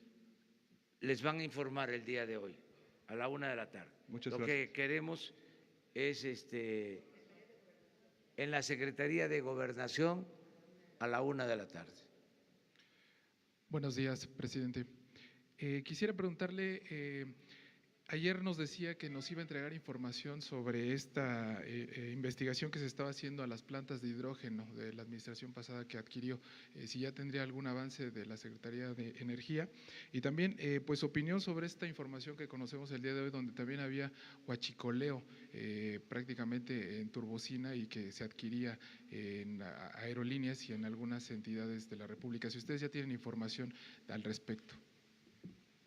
Les van a informar el día de hoy, a la 1:00 p.m. Muchas Lo gracias. que queremos es en la Secretaría de Gobernación a la 1:00 p.m. Buenos días, presidente. Quisiera preguntarle, ayer nos decía que nos iba a entregar información sobre esta investigación que se estaba haciendo a las plantas de hidrógeno de la administración pasada que adquirió, si ya tendría algún avance de la Secretaría de Energía, y también pues opinión sobre esta información que conocemos el día de hoy, donde también había huachicoleo prácticamente en turbocina y que se adquiría en aerolíneas y en algunas entidades de la República. Si ustedes ya tienen información al respecto.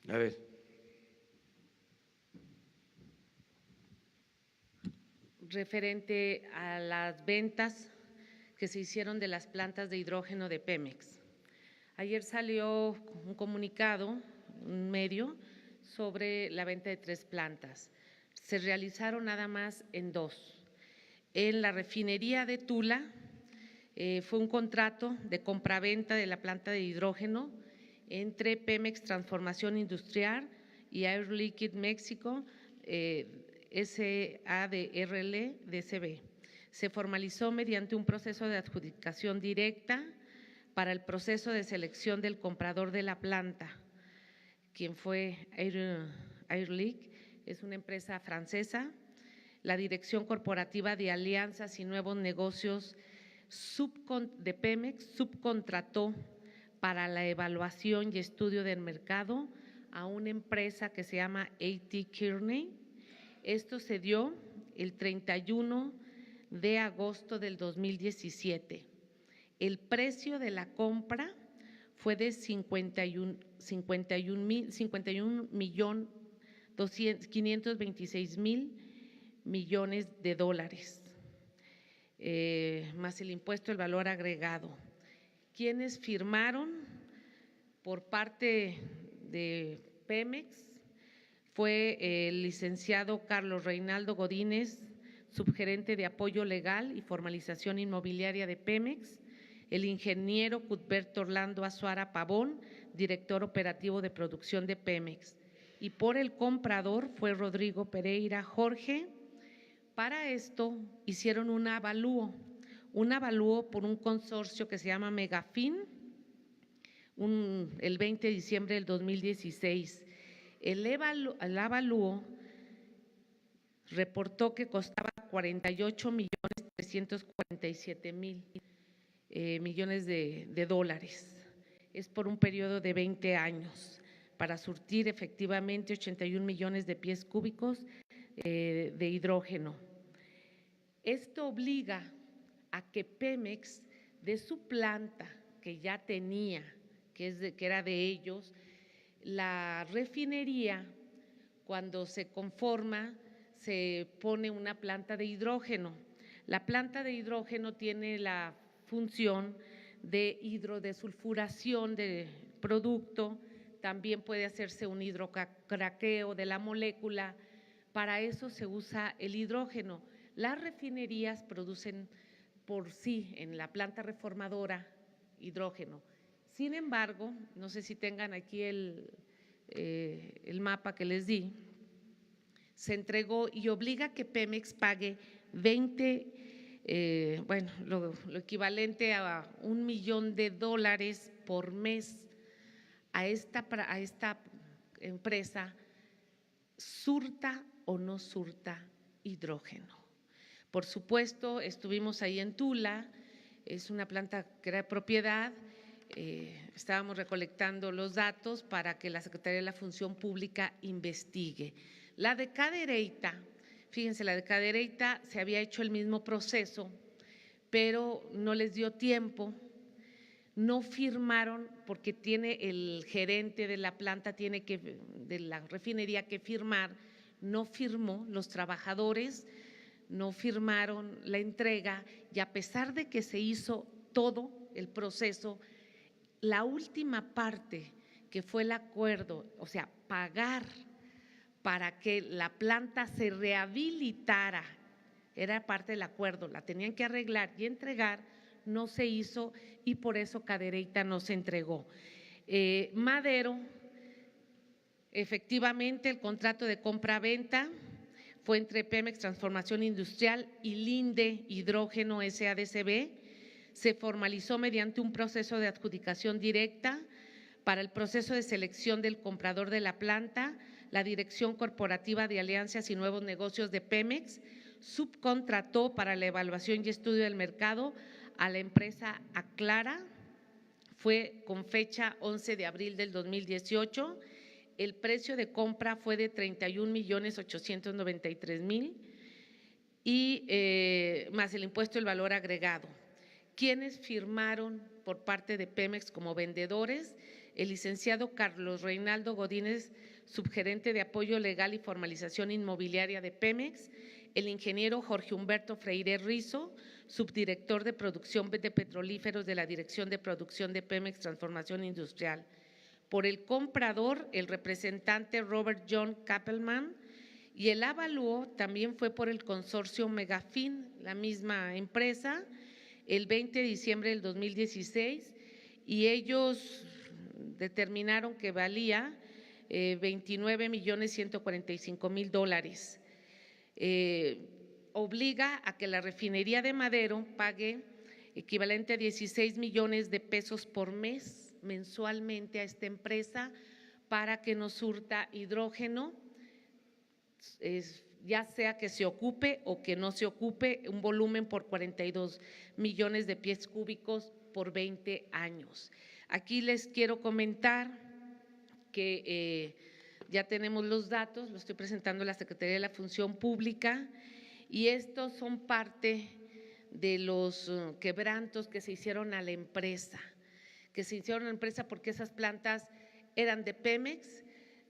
A ver. Referente a las ventas que se hicieron de las plantas de hidrógeno de Pemex. Ayer salió un comunicado, un medio, sobre la venta de 3 plantas. Se realizaron nada más en 2. En la refinería de Tula Fue un contrato de compraventa de la planta de hidrógeno entre Pemex Transformación Industrial y Air Liquide México, SADRL DCB. Se formalizó mediante un proceso de adjudicación directa para el proceso de selección del comprador de la planta, quien fue Air Liquide, es una empresa francesa. La Dirección Corporativa de Alianzas y Nuevos Negocios de Pemex subcontrató para la evaluación y estudio del mercado a una empresa que se llama A.T. Kearney. Esto se dio el 31 de agosto del 2017. El precio de la compra fue de 51.526.000 millones de dólares, más el impuesto, el valor agregado. ¿Quiénes firmaron por parte de Pemex? Fue el licenciado Carlos Reinaldo Godínez, subgerente de apoyo legal y formalización inmobiliaria de Pemex, el ingeniero Cuthberto Orlando Azuara Pavón, director operativo de producción de Pemex, y por el comprador fue Rodrigo Pereira Jorge. Para esto hicieron un avalúo por un consorcio que se llama Megafin, el 20 de diciembre del 2016. El avalúo reportó que costaba 48.347.000 millones de dólares. Es por un periodo de 20 años para surtir efectivamente 81 millones de pies cúbicos de hidrógeno. Esto obliga a que Pemex, de su planta que ya tenía, que era de ellos, la refinería, cuando se conforma, se pone una planta de hidrógeno. La planta de hidrógeno tiene la función de hidrodesulfuración del producto, también puede hacerse un hidrocraqueo de la molécula. Para eso se usa el hidrógeno. Las refinerías producen por sí en la planta reformadora hidrógeno. Sin embargo, no sé si tengan aquí el mapa que les di, se entregó y obliga a que Pemex pague lo equivalente a $1 millón por mes a esta empresa, surta o no surta hidrógeno. Por supuesto, estuvimos ahí en Tula, es una planta que era de propiedad, estábamos recolectando los datos para que la Secretaría de la Función Pública investigue. La de Cadereyta, fíjense, la de Cadereyta se había hecho el mismo proceso, pero no les dio tiempo, no firmaron porque tiene el gerente de la planta, de la refinería que firmar, no firmó, los trabajadores no firmaron la entrega y a pesar de que se hizo todo el proceso, la última parte que fue el acuerdo, o sea, pagar para que la planta se rehabilitara, era parte del acuerdo, la tenían que arreglar y entregar, no se hizo y por eso Cadereyta no se entregó. Madero, efectivamente el contrato de compra-venta fue entre Pemex Transformación Industrial y Linde Hidrógeno SADCB, se formalizó mediante un proceso de adjudicación directa para el proceso de selección del comprador de la planta. La Dirección Corporativa de Alianzas y Nuevos Negocios de Pemex subcontrató para la evaluación y estudio del mercado a la empresa Aclara, fue con fecha 11 de abril del 2018, el precio de compra fue de 31.893.000 y más el impuesto del valor agregado. ¿Quiénes firmaron por parte de Pemex como vendedores? El licenciado Carlos Reinaldo Godínez, subgerente de apoyo legal y formalización inmobiliaria de Pemex, el ingeniero Jorge Humberto Freire Rizo, subdirector de producción de petrolíferos de la Dirección de Producción de Pemex Transformación Industrial. Por el comprador, el representante Robert John Kappelman, y el avalúo también fue por el consorcio Megafin, la misma empresa. el 20 de diciembre del 2016 y ellos determinaron que valía $29,145,000. Obliga a que la refinería de Madero pague equivalente a 16 millones de pesos por mes mensualmente a esta empresa para que nos surta hidrógeno, ya sea que se ocupe o que no se ocupe, un volumen por 42 millones de pies cúbicos por 20 años. Aquí les quiero comentar que ya tenemos los datos, lo estoy presentando a la Secretaría de la Función Pública y estos son parte de los quebrantos que se hicieron a la empresa, porque esas plantas eran de Pemex.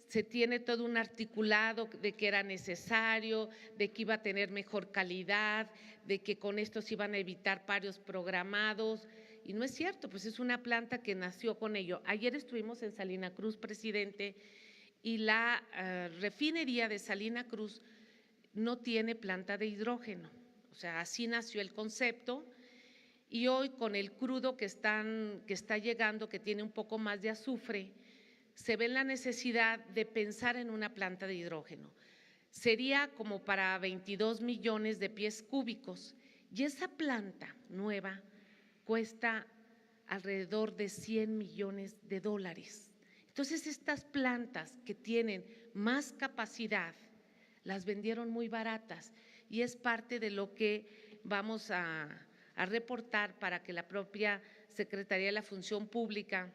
Se tiene todo un articulado de que era necesario, de que iba a tener mejor calidad, de que con esto se iban a evitar paros programados, y no es cierto, pues es una planta que nació con ello. Ayer estuvimos en Salina Cruz, presidente, y la refinería de Salina Cruz no tiene planta de hidrógeno, o sea, así nació el concepto, y hoy con el crudo que está llegando, que tiene un poco más de azufre, se ve la necesidad de pensar en una planta de hidrógeno. Sería como para 22 millones de pies cúbicos y esa planta nueva cuesta alrededor de $100 millones. Entonces, estas plantas que tienen más capacidad las vendieron muy baratas y es parte de lo que vamos a reportar para que la propia Secretaría de la Función Pública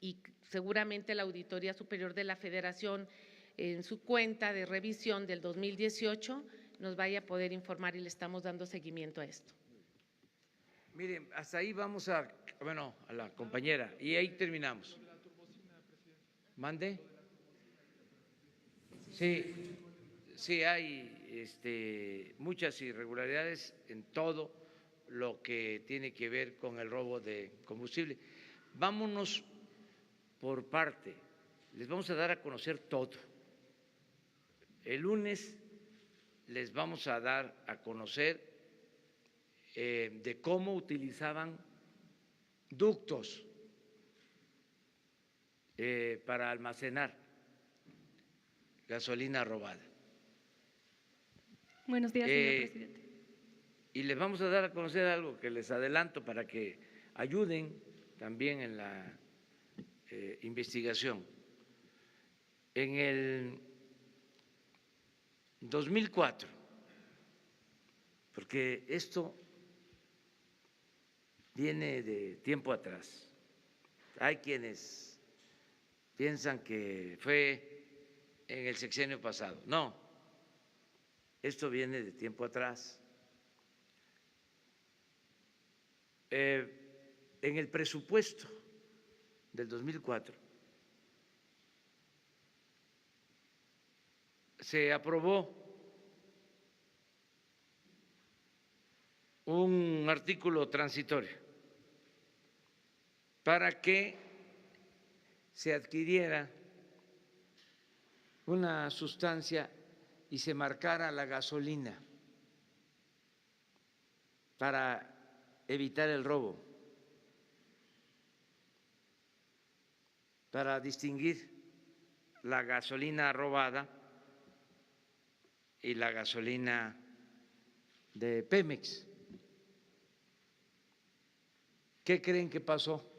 y seguramente la Auditoría Superior de la Federación en su cuenta de revisión del 2018 nos vaya a poder informar y le estamos dando seguimiento a esto. Miren, hasta ahí vamos a la compañera y ahí terminamos. ¿Mande? Sí, hay muchas irregularidades en todo lo que tiene que ver con el robo de combustible. Vámonos por parte, les vamos a dar a conocer todo. El lunes les vamos a dar a conocer de cómo utilizaban ductos para almacenar gasolina robada. Buenos días, señor presidente. Y les vamos a dar a conocer algo que les adelanto para que ayuden también en la investigación. En el 2004, porque esto viene de tiempo atrás, hay quienes piensan que fue en el sexenio pasado, no, esto viene de tiempo atrás. En el presupuesto del 2004 se aprobó un artículo transitorio para que se adquiriera una sustancia y se marcara la gasolina para evitar el robo, para distinguir la gasolina robada y la gasolina de Pemex. ¿Qué creen que pasó?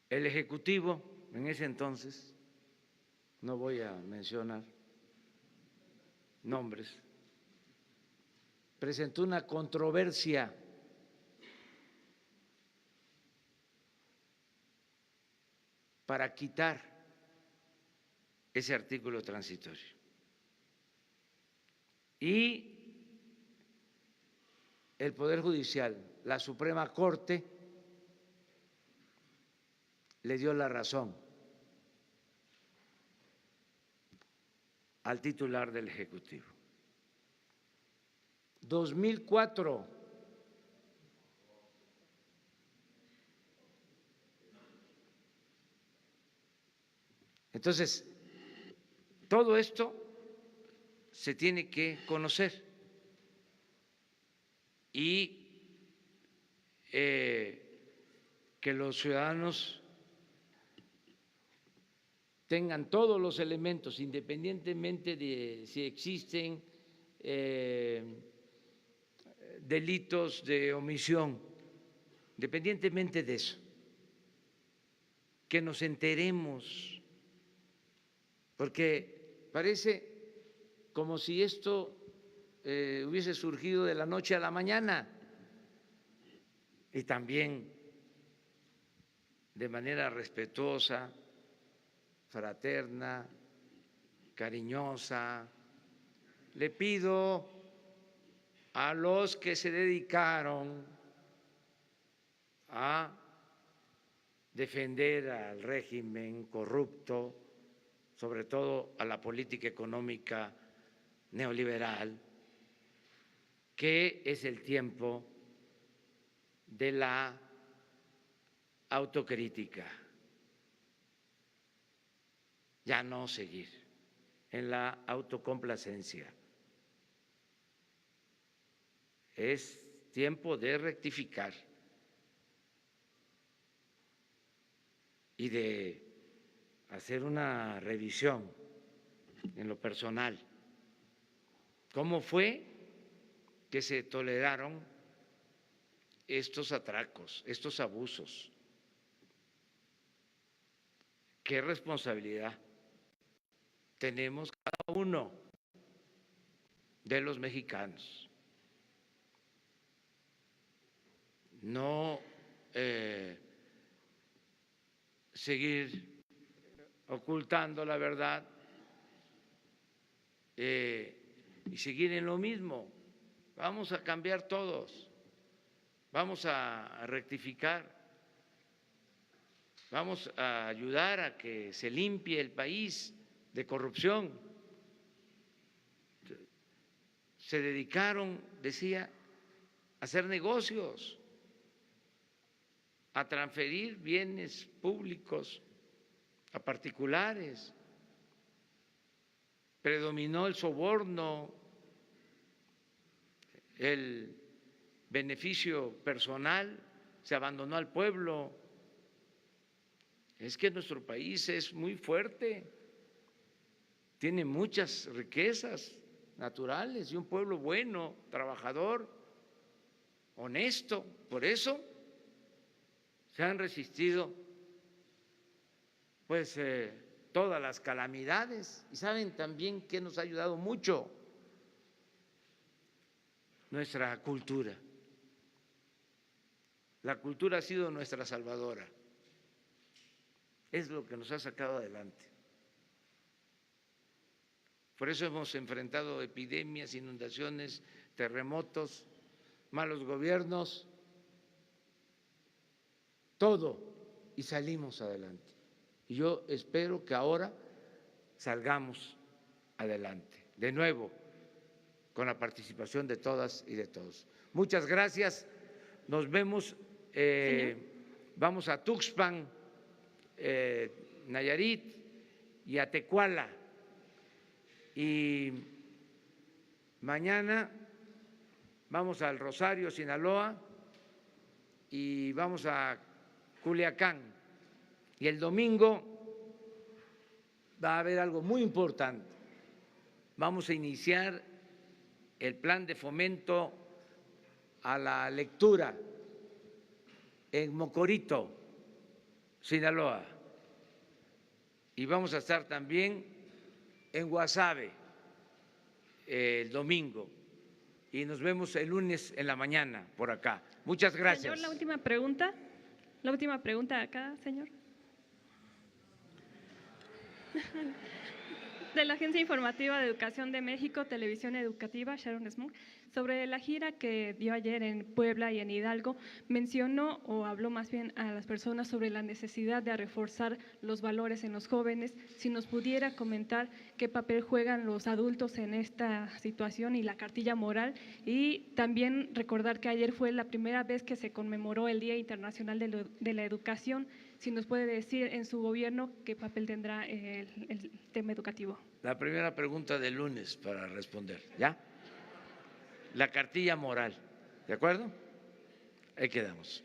El Ejecutivo en ese entonces, no voy a mencionar nombres, presentó una controversia para quitar ese artículo transitorio. Y el Poder Judicial, la Suprema Corte, le dio la razón al titular del Ejecutivo. 2004. Entonces, todo esto se tiene que conocer y que los ciudadanos tengan todos los elementos, independientemente de si existen delitos de omisión, independientemente de eso, que nos enteremos, porque parece como si esto hubiese surgido de la noche a la mañana, y también de manera respetuosa, fraterna, cariñosa. Le pido a los que se dedicaron a defender al régimen corrupto, sobre todo a la política económica neoliberal, que es el tiempo de la autocrítica, ya no seguir en la autocomplacencia. Es tiempo de rectificar y de hacer una revisión en lo personal. ¿Cómo fue que se toleraron estos atracos, estos abusos? ¿Qué responsabilidad tenemos cada uno de los mexicanos? No seguir ocultando la verdad y seguir en lo mismo. Vamos a cambiar todos, vamos a rectificar, vamos a ayudar a que se limpie el país de corrupción. Se dedicaron, decía, a hacer negocios, a transferir bienes públicos a particulares. Predominó el soborno, el beneficio personal, se abandonó al pueblo. Es que nuestro país es muy fuerte, tiene muchas riquezas naturales y un pueblo bueno, trabajador, honesto. Por eso se han resistido pues todas las calamidades. Y saben también que nos ha ayudado mucho nuestra cultura. La cultura ha sido nuestra salvadora, es lo que nos ha sacado adelante. Por eso hemos enfrentado epidemias, inundaciones, terremotos, malos gobiernos, todo, y salimos adelante. Y yo espero que ahora salgamos adelante, de nuevo, con la participación de todas y de todos. Muchas gracias, nos vemos, vamos a Tuxpan, Nayarit y a Tecuala, y mañana vamos al Rosario, Sinaloa, y vamos a Culiacán, y el domingo va a haber algo muy importante. Vamos a iniciar el plan de fomento a la lectura en Mocorito, Sinaloa, y vamos a estar también en Guasave el domingo, y nos vemos el lunes en la mañana por acá. Muchas gracias. Señor, la última pregunta acá, señor. De la Agencia Informativa de Educación de México, Televisión Educativa, Sharon Smoke, sobre la gira que dio ayer en Puebla y en Hidalgo, mencionó o habló más bien a las personas sobre la necesidad de reforzar los valores en los jóvenes. Si nos pudiera comentar qué papel juegan los adultos en esta situación y la cartilla moral, y también recordar que ayer fue la primera vez que se conmemoró el Día Internacional de la Educación. Si nos puede decir en su gobierno qué papel tendrá el tema educativo. La primera pregunta del lunes para responder, ¿ya? La cartilla moral. ¿De acuerdo? Ahí quedamos.